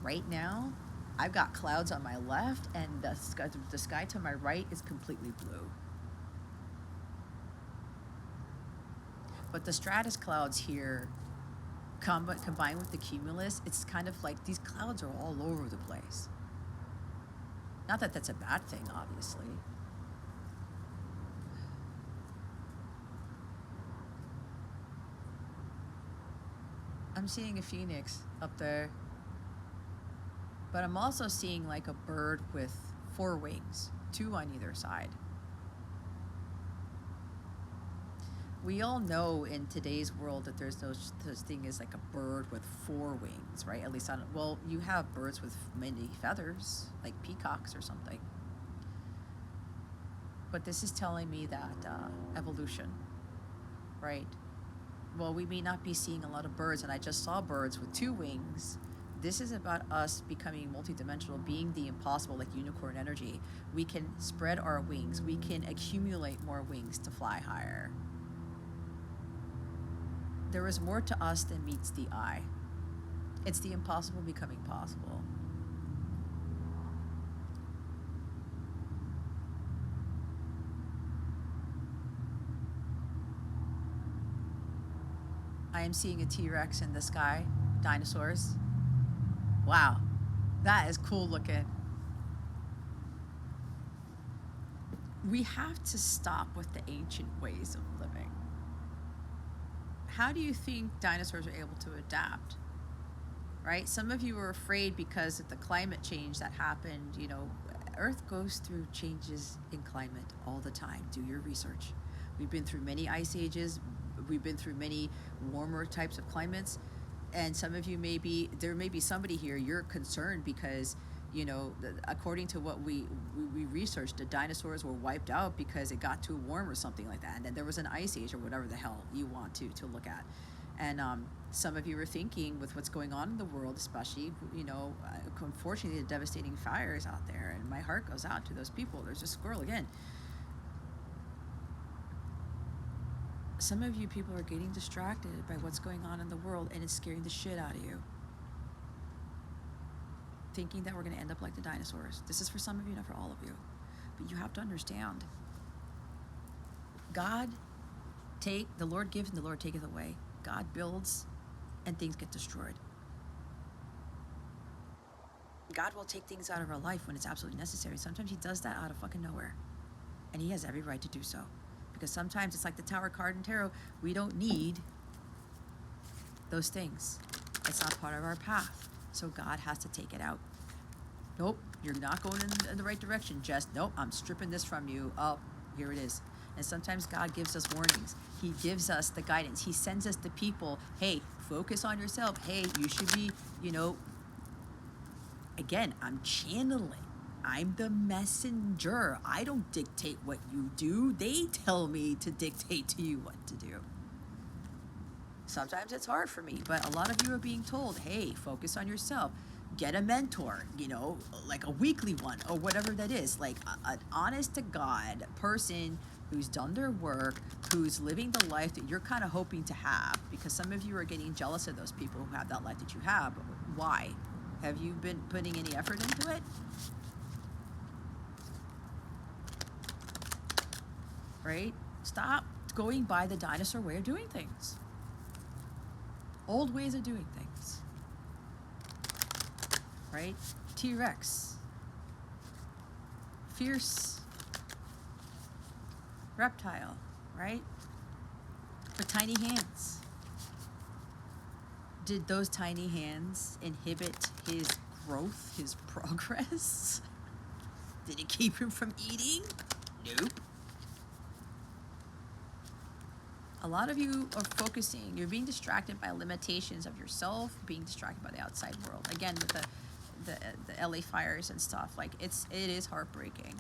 Right now, I've got clouds on my left and the sky to my right is completely blue. But the stratus clouds here, combined with the cumulus, it's kind of like these clouds are all over the place. Not that that's a bad thing, obviously. I'm seeing a phoenix up there. But I'm also seeing like a bird with 4 wings, 2 on either side. We all know in today's world that there's no such thing as like a bird with 4 wings, right? At least well, you have birds with many feathers, like peacocks or something. But this is telling me that evolution, right? Well, we may not be seeing a lot of birds, and I just saw birds with 2 wings. This is about us becoming multidimensional, being the impossible, like unicorn energy. We can spread our wings. We can accumulate more wings to fly higher. There is more to us than meets the eye. It's the impossible becoming possible. I am seeing a T-Rex in the sky, dinosaurs. Wow, that is cool looking. We have to stop with the ancient ways of living. How do you think dinosaurs are able to adapt? Right? Some of you are afraid because of the climate change that happened. You know, Earth goes through changes in climate all the time. Do your research. We've been through many ice ages. We've been through many warmer types of climates. And some of you there may be somebody here, you're concerned because, you know, according to what we researched, the dinosaurs were wiped out because it got too warm or something like that. And then there was an ice age or whatever the hell you want to look at. And some of you are thinking with what's going on in the world, especially, you know, unfortunately the devastating fires out there. And my heart goes out to those people. There's a squirrel again. Some of you people are getting distracted by what's going on in the world, and it's scaring the shit out of you. Thinking that we're going to end up like the dinosaurs. This is for some of you, not for all of you. But you have to understand. The Lord gives and the Lord taketh away. God builds and things get destroyed. God will take things out of our life when it's absolutely necessary. Sometimes he does that out of fucking nowhere. And he has every right to do so. Because sometimes it's like the Tower card in tarot. We don't need those things. It's not part of our path. So God has to take it out. Nope, you're not going in the right direction. Just, nope, I'm stripping this from you. Oh, here it is. And sometimes God gives us warnings. He gives us the guidance. He sends us the people. Hey, focus on yourself. Hey, you should be, you know, again, I'm channeling. I'm the messenger. I don't dictate what you do. They tell me to dictate to you what to do. Sometimes it's hard for me, but a lot of you are being told, hey, focus on yourself. Get a mentor, you know, like a weekly one or whatever that is. Like an honest to God person who's done their work, who's living the life that you're kind of hoping to have. Because some of you are getting jealous of those people who have that life that you have. Why? Have you been putting any effort into it? Right? Stop going by the dinosaur way of doing things. Old ways of doing things. Right? T-Rex. fierce reptile, right? But tiny hands. Did those tiny hands inhibit his growth, his progress? Did it keep him from eating? Nope. A lot of you are focusing, you're being distracted by limitations of yourself, being distracted by the outside world. Again, with the LA fires and stuff, like it is heartbreaking.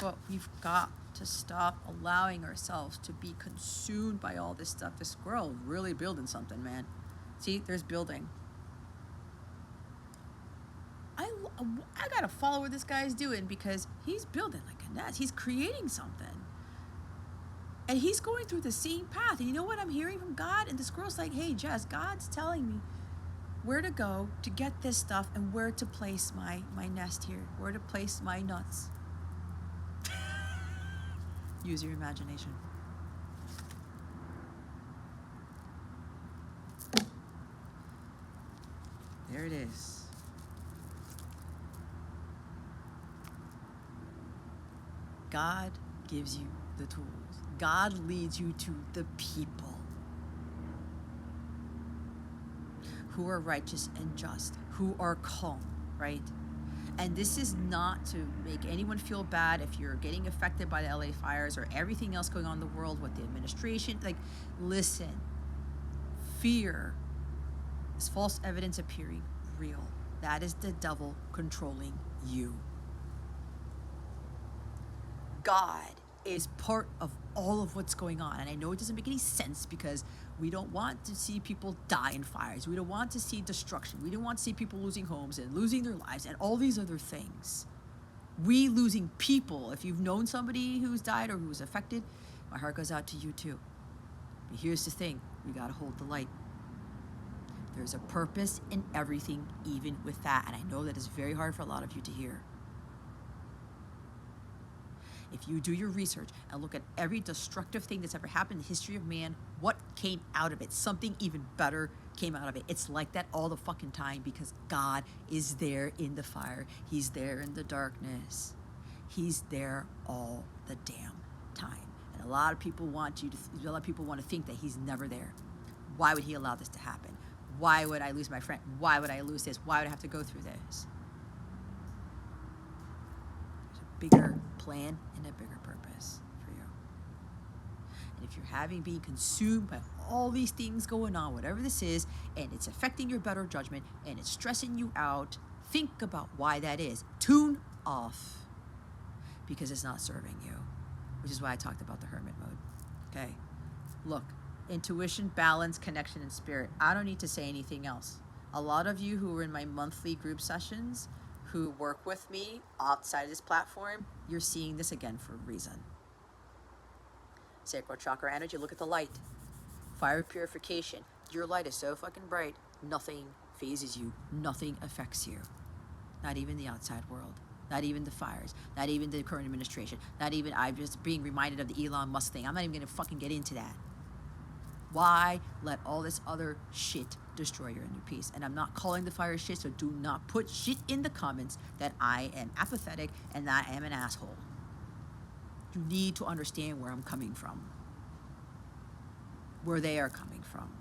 But we've got to stop allowing ourselves to be consumed by all this stuff. This squirrel really building something, man. See, there's building. I gotta follow what this guy's doing because he's building like a nest. He's creating something. And he's going through the same path. And you know what I'm hearing from God? And the squirrel's like, hey, Jess, God's telling me where to go to get this stuff and where to place my nest here, where to place my nuts. Use your imagination. There it is. God gives you the tools. God leads you to the people who are righteous and just, who are calm, right? And this is not to make anyone feel bad if you're getting affected by the LA fires or everything else going on in the world with the administration. Like, listen, fear is false evidence appearing real. That is the devil controlling you. God is part of all of what's going on. And I know it doesn't make any sense because we don't want to see people die in fires. We don't want to see destruction. We don't want to see people losing homes and losing their lives and all these other things. We losing people. If you've known somebody who's died or who was affected, my heart goes out to you too. But here's the thing. We got to hold the light. There's a purpose in everything, even with that. And I know that is very hard for a lot of you to hear. If you do your research and look at every destructive thing that's ever happened in the history of man, what came out of it? Something even better came out of it. It's like that all the fucking time because God is there in the fire. He's there in the darkness. He's there all the damn time. And a lot of people want to think that he's never there. Why would he allow this to happen? Why would I lose my friend? Why would I lose this? Why would I have to go through this? There's a bigger plan and a bigger purpose for you. And if you're being consumed by all these things going on, whatever this is, and it's affecting your better judgment and it's stressing you out, think about why that is. Tune off because it's not serving you, which is why I talked about the hermit mode. Okay, look, intuition, balance, connection, and spirit. I don't need to say anything else. A lot of you who are in my monthly group sessions who work with me outside this platform, you're seeing this again for a reason. Sacral chakra energy, look at the light. Fire purification. Your light is so fucking bright, nothing phases you, nothing affects you. Not even the outside world, not even the fires, not even the current administration, not even, I'm just being reminded of the Elon Musk thing. I'm not even gonna fucking get into that. Why let all this other shit destroy your inner peace? And I'm not calling the fire shit, so do not put shit in the comments that I am apathetic and that I am an asshole. You need to understand where I'm coming from, where they are coming from.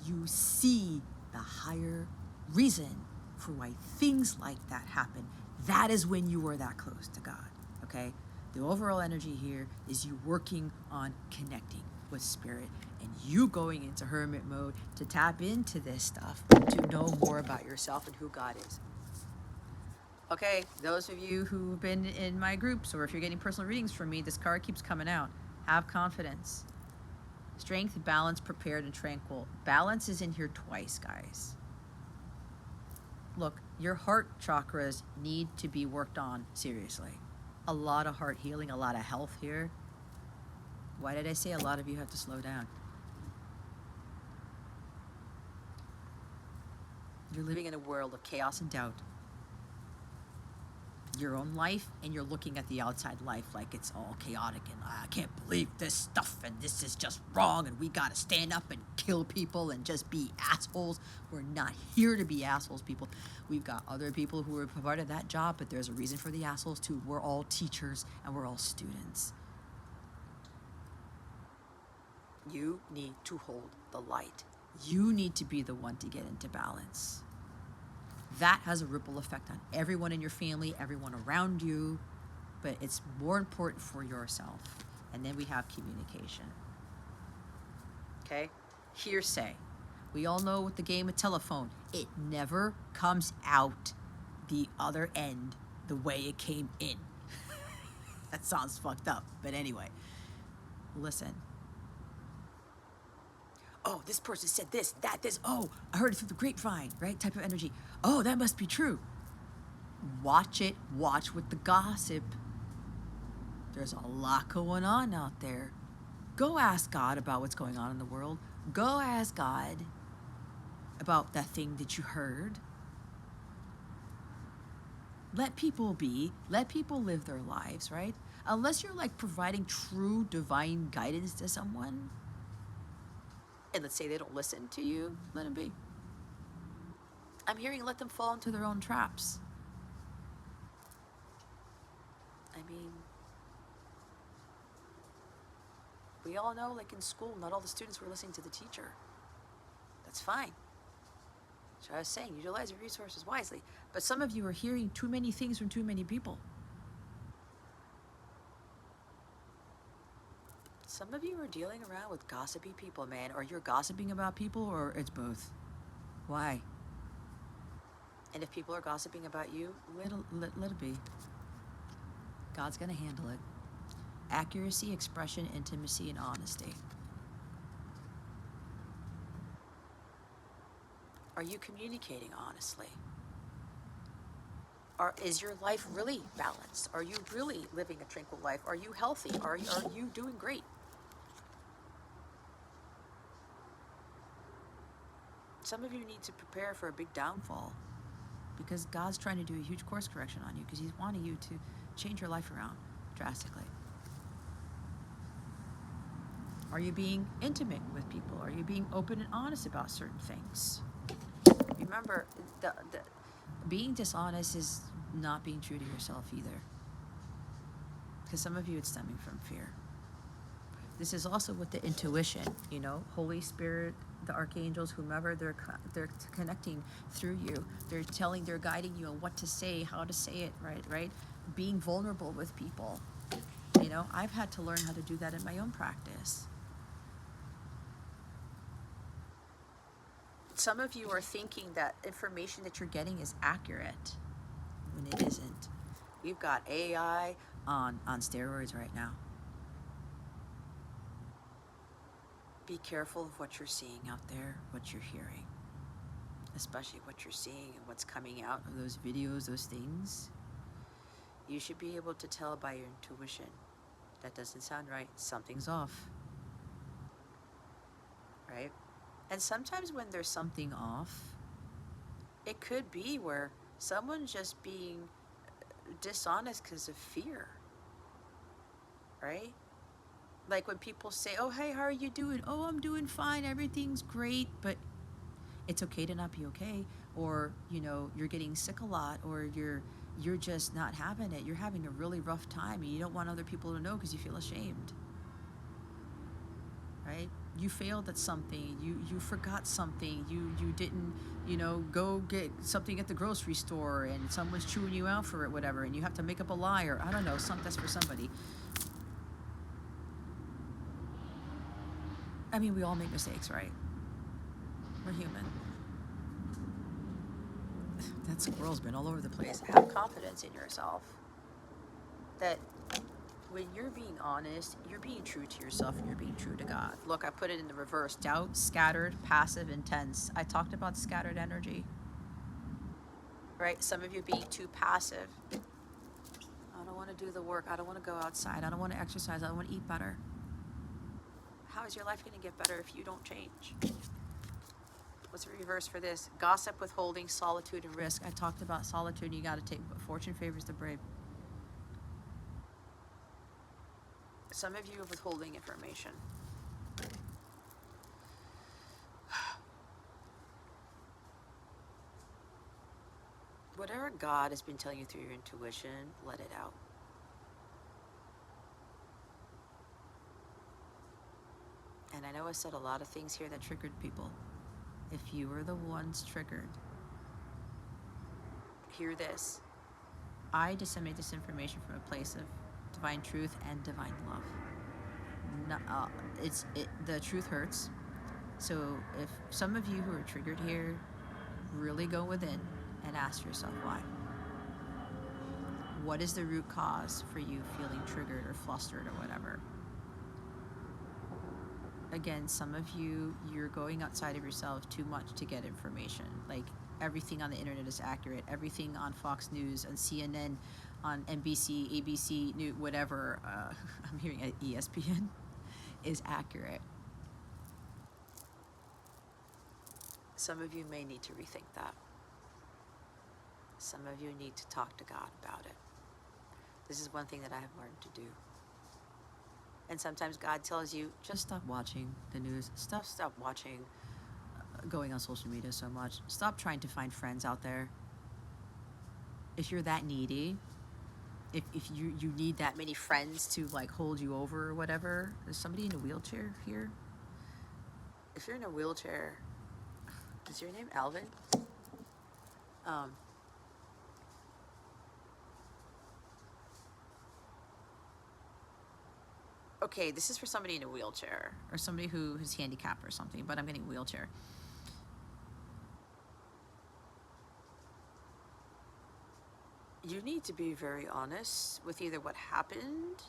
You see the higher reason for why things like that happen. That is when you are that close to God, okay? The overall energy here is you working on connecting with spirit and you going into hermit mode to tap into this stuff, to know more about yourself and who God is. Okay, those of you who've been in my groups or if you're getting personal readings from me, this card keeps coming out. Have confidence. Strength, balance, prepared, and tranquil. Balance is in here twice, guys. Look, your heart chakras need to be worked on seriously. A lot of heart healing, a lot of health here. Why did I say a lot of you have to slow down? You're living in a world of chaos and doubt. your own life, and you're looking at the outside life like it's all chaotic and I can't believe this stuff and this is just wrong and we gotta stand up and kill people and just be assholes. We're not here to be assholes, people. We've got other people who are provided that job, but there's a reason for the assholes too. We're all teachers and we're all students. You need to hold the light. You need to be the one to get into balance. That has a ripple effect on everyone in your family, everyone around you, but it's more important for yourself. And then we have communication. Okay? Hearsay. We all know with the game of telephone, it never comes out the other end the way it came in. That sounds fucked up, but anyway, listen. Oh, this person said this, that, this. Oh, I heard it through the grapevine, right? Type of energy. Oh, that must be true. Watch it. Watch with the gossip. There's a lot going on out there. Go ask God about what's going on in the world. Go ask God about that thing that you heard. Let people be. Let people live their lives, right? Unless you're like providing true divine guidance to someone, and let's say they don't listen to you, let them be. I'm hearing let them fall into their own traps. I mean, we all know, like in school, not all the students were listening to the teacher. That's fine. So I was saying, utilize your resources wisely. But some of you are hearing too many things from too many people. Some of you are dealing around with gossipy people, man. Or you're gossiping about people, or it's both. Why? And if people are gossiping about you, let it be. God's going to handle it. Accuracy, expression, intimacy, and honesty. Are you communicating honestly? Or is your life really balanced? Are you really living a tranquil life? Are you healthy? Are you doing great? Some of you need to prepare for a big downfall because God's trying to do a huge course correction on you because He's wanting you to change your life around drastically. Are you being intimate with people? Are you being open and honest about certain things? Remember, being dishonest is not being true to yourself either. Because some of you, it's stemming from fear. This is also with the intuition, you know, Holy Spirit, the archangels, whomever, they're connecting through you. They're guiding you on what to say, how to say it, right? Being vulnerable with people. You know, I've had to learn how to do that in my own practice. Some of you are thinking that information that you're getting is accurate when it isn't. We've got AI on steroids right now. Be careful of what you're seeing out there, what you're hearing, especially what you're seeing and what's coming out of those videos, those things. You should be able to tell by your intuition. That doesn't sound right. Something's off. Right? And sometimes when there's something off, it could be where someone's just being dishonest because of fear. Right? Like when people say, oh, hey, how are you doing? Oh, I'm doing fine. Everything's great. But it's okay to not be okay. Or, you know, you're getting sick a lot, or you're just not having it. You're having a really rough time and you don't want other people to know because you feel ashamed. Right? You failed at something, you forgot something, you didn't, you know, go get something at the grocery store and someone's chewing you out for it, whatever, and you have to make up a lie, or I don't know, that's for somebody. I mean, we all make mistakes, right? We're human. That squirrel's been all over the place. Have confidence in yourself that when you're being honest, you're being true to yourself and you're being true to God. Look, I put it in the reverse. Doubt, scattered, passive, intense. I talked about scattered energy. Right? Some of you being too passive. I don't want to do the work. I don't want to go outside. I don't want to exercise. I don't want to eat better. How is your life going to get better if you don't change? What's the reverse for this? Gossip, withholding, solitude, and risk. I talked about solitude. You got to take, but fortune favors the brave. Some of you are withholding information. Whatever God has been telling you through your intuition, let it out. And I know I said a lot of things here that triggered people. If you were the ones triggered, hear this. I disseminate this information from a place of divine truth and divine love. No, the truth hurts. So if some of you who are triggered here, really go within and ask yourself why. What is the root cause for you feeling triggered or flustered or whatever? Again, some of you, you're going outside of yourself too much to get information. Like, everything on the internet is accurate. Everything on Fox News, on CNN, on NBC, ABC, News, whatever, I'm hearing at ESPN, is accurate. Some of you may need to rethink that. Some of you need to talk to God about it. This is one thing that I have learned to do. And sometimes God tells you, just stop watching the news. Stop watching, going on social media so much. Stop trying to find friends out there. If you're that needy, if you need that many friends to like hold you over or whatever. Is somebody in a wheelchair here? If you're in a wheelchair, is your name Alvin? Okay, this is for somebody in a wheelchair or somebody who is handicapped or something, but I'm getting wheelchair. You need to be very honest with either what happened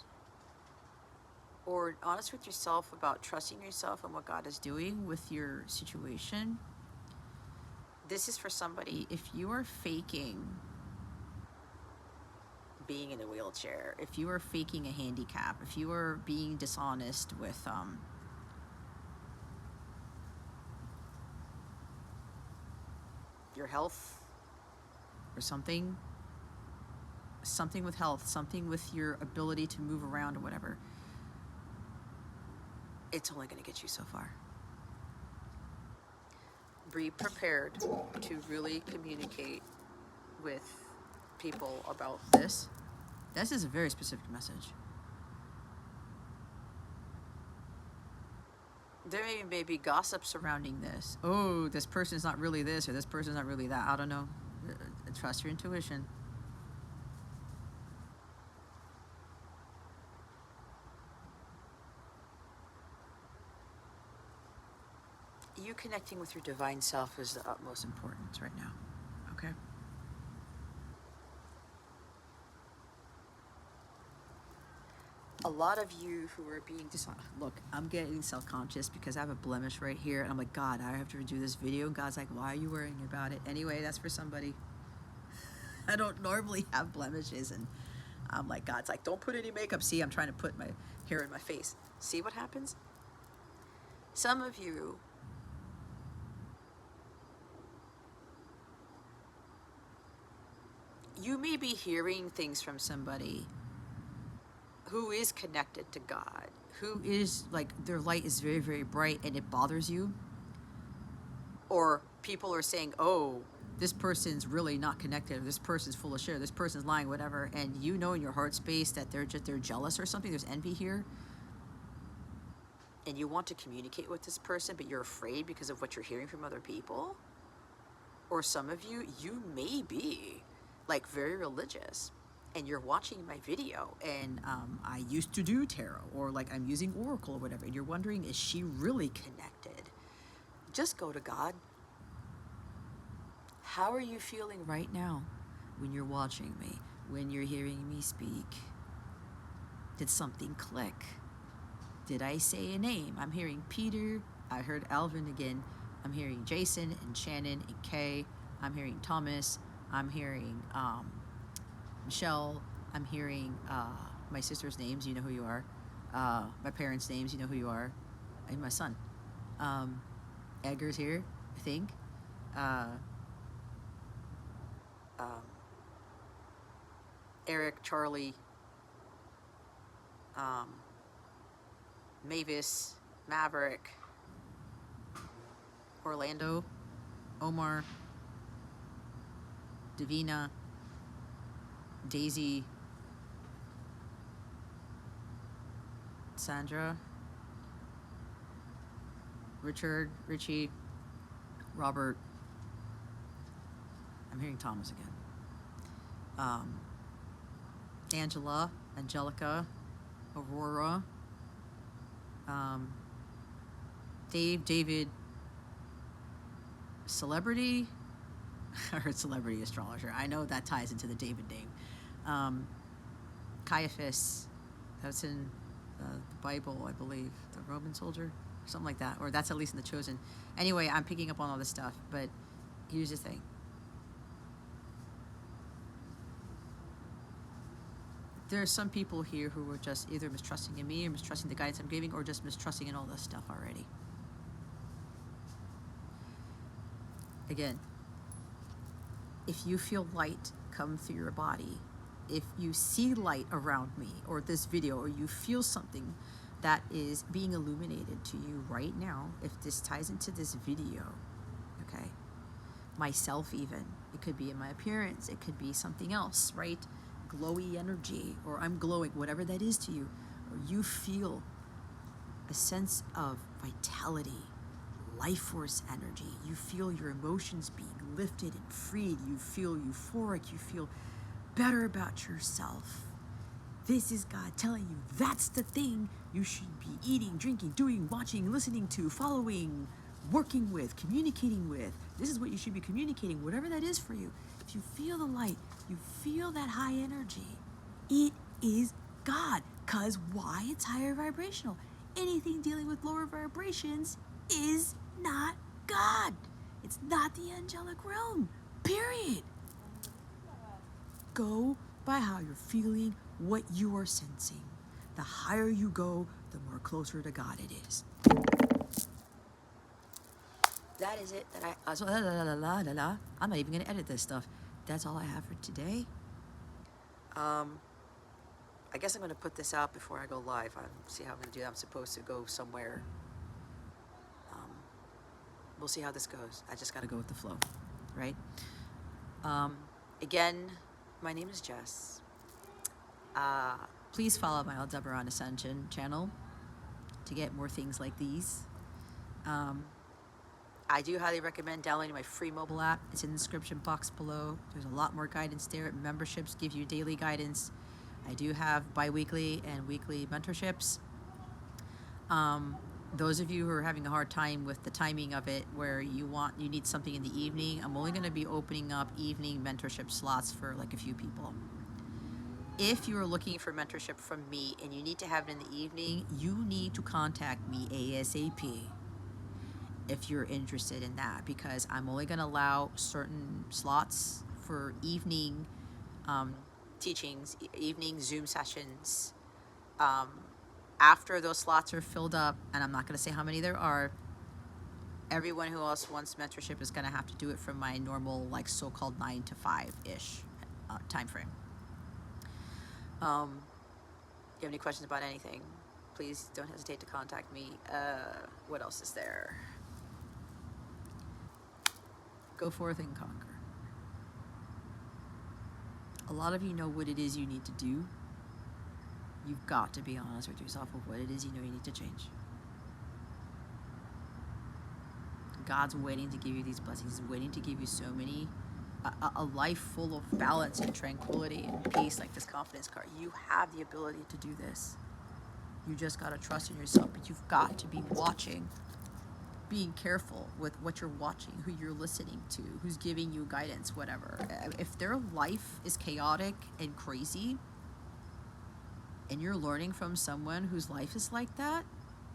or honest with yourself about trusting yourself and what God is doing with your situation. This is for somebody, if you are faking being in a wheelchair, if you are faking a handicap, if you are being dishonest with your health or something with health, something with your ability to move around or whatever, it's only going to get you so far. Be prepared to really communicate with people about this. This is a very specific message. There may be gossip surrounding this. Oh, this person's not really this, or this person's not really that. I don't know. Trust your intuition. You connecting with your divine self is the utmost importance right now. Okay? A lot of you who are being dishonest, look, I'm getting self-conscious because I have a blemish right here, and I'm like, God, I have to redo this video, and God's like, why are you worrying about it? Anyway, that's for somebody. I don't normally have blemishes, and I'm like, God's like, don't put any makeup. See, I'm trying to put my hair in my face. See what happens? Some of you, you may be hearing things from somebody who is connected to God, who is like, their light is very, very bright and it bothers you. Or people are saying, oh, this person's really not connected, this person's full of shit, this person's lying, whatever, and you know in your heart space that they're jealous or something, there's envy here. And you want to communicate with this person, but you're afraid because of what you're hearing from other people. Or some of you, you may be like very religious, and you're watching my video, and I used to do tarot, or like I'm using Oracle or whatever, and you're wondering, is she really connected? Just go to God. How are you feeling right now when you're watching me, when you're hearing me speak? Did something click? Did I say a name? I'm hearing Peter, I heard Alvin again, I'm hearing Jason and Shannon and Kay, I'm hearing Thomas, I'm hearing Michelle, I'm hearing my sister's names, you know who you are, my parents' names, you know who you are, and my son. Edgar's here, think. Eric, Charlie, Mavis, Maverick, Orlando, Omar, Davina, Daisy, Sandra, Richard, Richie, Robert. I'm hearing Thomas again. Angela, Angelica, Aurora, Dave, David, Celebrity. I heard Celebrity Astrologer. I know that ties into the David name. Caiaphas, that's in the Bible, I believe, the Roman soldier, something like that, or that's at least in the Chosen. Anyway, I'm picking up on all this stuff, but here's the thing. There are some people here who are just either mistrusting in me or mistrusting the guidance I'm giving, or just mistrusting in all this stuff already. Again, if you feel light come through your body, if you see light around me or this video, or you feel something that is being illuminated to you right now, if this ties into this video, okay, myself even, it could be in my appearance, it could be something else, right? Glowy energy, or I'm glowing, whatever that is to you, or you feel a sense of vitality, life force energy, you feel your emotions being lifted and freed, you feel euphoric, you feel better about yourself. This is God telling you that's the thing you should be eating, drinking, doing, watching, listening to, following, working with, communicating with. This is what you should be communicating, whatever that is for you. If you feel the light, you feel that high energy, it is God. Because why? It's higher vibrational. Anything dealing with lower vibrations is not God. It's not the angelic realm, period. Go by how you're feeling, what you are sensing. The higher you go, the more closer to God it is. That is it. I'm not even going to edit this stuff. That's all I have for today. I guess I'm going to put this out before I go live. See how I'm going to do that. I'm supposed to go somewhere. We'll see how this goes. I just got to go with the flow, right? Again, my name is Jess. Please follow my Aldebaran Ascension channel to get more things like these. I do highly recommend downloading my free mobile app. It's in the description box below. There's a lot more guidance there. Memberships give you daily guidance. I do have bi-weekly and weekly mentorships. Those of you who are having a hard time with the timing of it, where you need something in the evening, I'm only going to be opening up evening mentorship slots for like a few people. If you are looking for mentorship from me and you need to have it in the evening, you need to contact me ASAP if you're interested in that, because I'm only going to allow certain slots for evening teachings, evening Zoom sessions. After those slots are filled up, and I'm not going to say how many there are, everyone who else wants mentorship is going to have to do it from my normal, like, so-called 9 to 5-ish time frame. If you have any questions about anything, please don't hesitate to contact me. What else is there? Go forth and conquer. A lot of you know what it is you need to do. You've got to be honest with yourself with what it is you know you need to change. God's waiting to give you these blessings. He's waiting to give you so many, a life full of balance and tranquility and peace, like this confidence card. You have the ability to do this. You just got to trust in yourself, but you've got to be watching, being careful with what you're watching, who you're listening to, who's giving you guidance, whatever. If their life is chaotic and crazy, and you're learning from someone whose life is like that,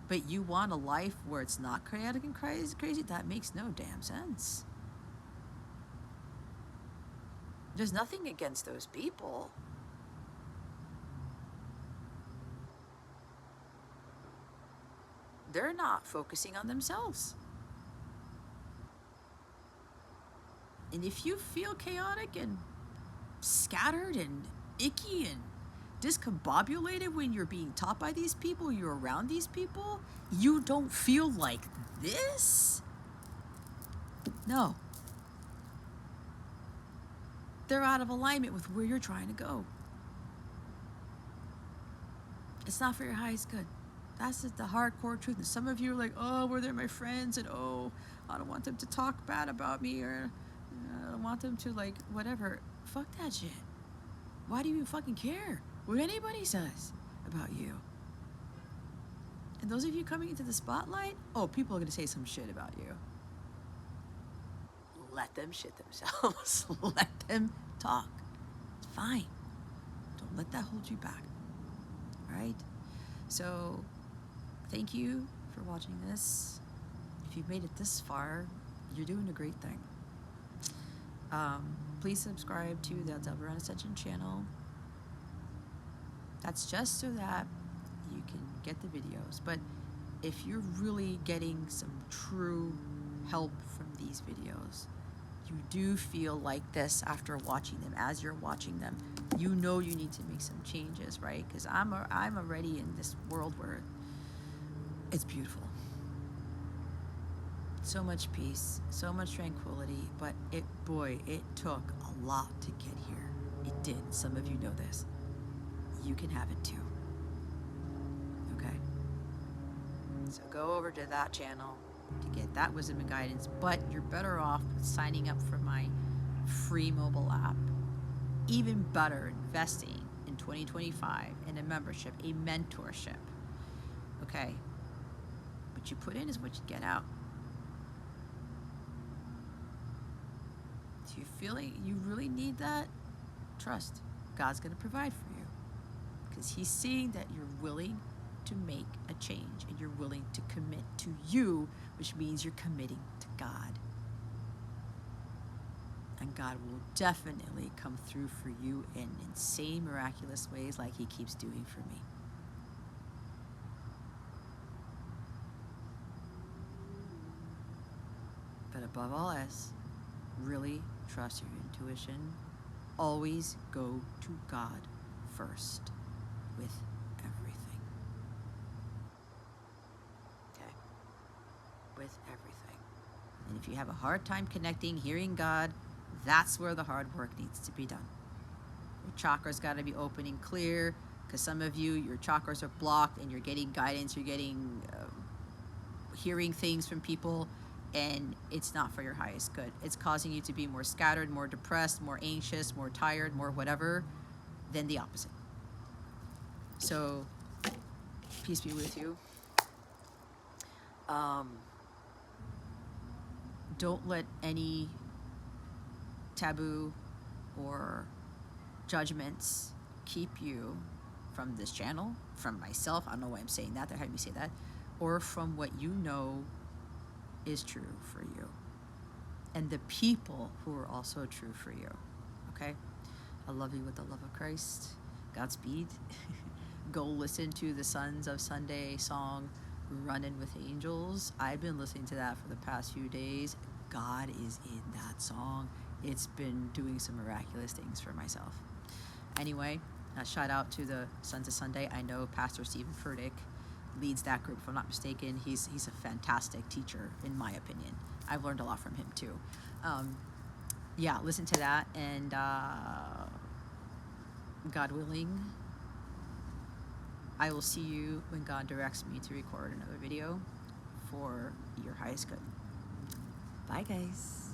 but you want a life where it's not chaotic and crazy, that makes no damn sense. There's nothing against those people. They're not focusing on themselves. And if you feel chaotic and scattered and icky and discombobulated when you're being taught by these people, you're around these people, you don't feel like this? No. They're out of alignment with where you're trying to go. It's not for your highest good. That's the hardcore truth. And some of you are like, oh, well, they're my friends, and oh, I don't want them to talk bad about me, or I don't want them to, like, whatever. Fuck that shit. Why do you even fucking care what anybody says about you? And those of you coming into the spotlight, oh, people are going to say some shit about you. Let them shit themselves. Let them talk. It's fine. Don't let that hold you back. All right? So, thank you for watching this. If you've made it this far, you're doing a great thing. Please subscribe to the 𝗹𝗃𝗲 Ascension channel. That's just so that you can get the videos. But if you're really getting some true help from these videos, you do feel like this after watching them, as you're watching them, you know you need to make some changes, right? Because I'm already in this world where it's beautiful. So much peace, so much tranquility, but it took a lot to get here. It did. Some of you know this. You can have it too. Okay? So go over to that channel to get that wisdom and guidance, but you're better off with signing up for my free mobile app. Even better, investing in 2025 in a membership, a mentorship. Okay? What you put in is what you get out. If you feel like you really need that, trust. God's going to provide for you. Because He's seeing that you're willing to make a change and you're willing to commit to you, which means you're committing to God. And God will definitely come through for you in insane, miraculous ways like He keeps doing for me. But above all else, really trust your intuition. Always go to God first with everything. Okay? With everything. And if you have a hard time connecting, hearing God, that's where the hard work needs to be done. Your chakras got to be open and clear, because some of you, your chakras are blocked and you're getting guidance, you're getting hearing things from people, and it's not for your highest good. It's causing you to be more scattered, more depressed, more anxious, more tired, more whatever, than the opposite. So, peace be with you. Don't let any taboo or judgments keep you from this channel, from myself. I don't know why I'm saying that. They're having me say that. Or from what you know is true for you. And the people who are also true for you. Okay? I love you with the love of Christ. Godspeed. Go listen to the Sons of Sunday song, Running with Angels. I've been listening to that for the past few days. God is in that song. It's been doing some miraculous things for myself. Anyway, shout out to the Sons of Sunday. I know Pastor Stephen Furtick leads that group, if I'm not mistaken. He's a fantastic teacher, in my opinion. I've learned a lot from him too. Yeah, listen to that, and God willing, I will see you when God directs me to record another video for your highest good. Bye, guys.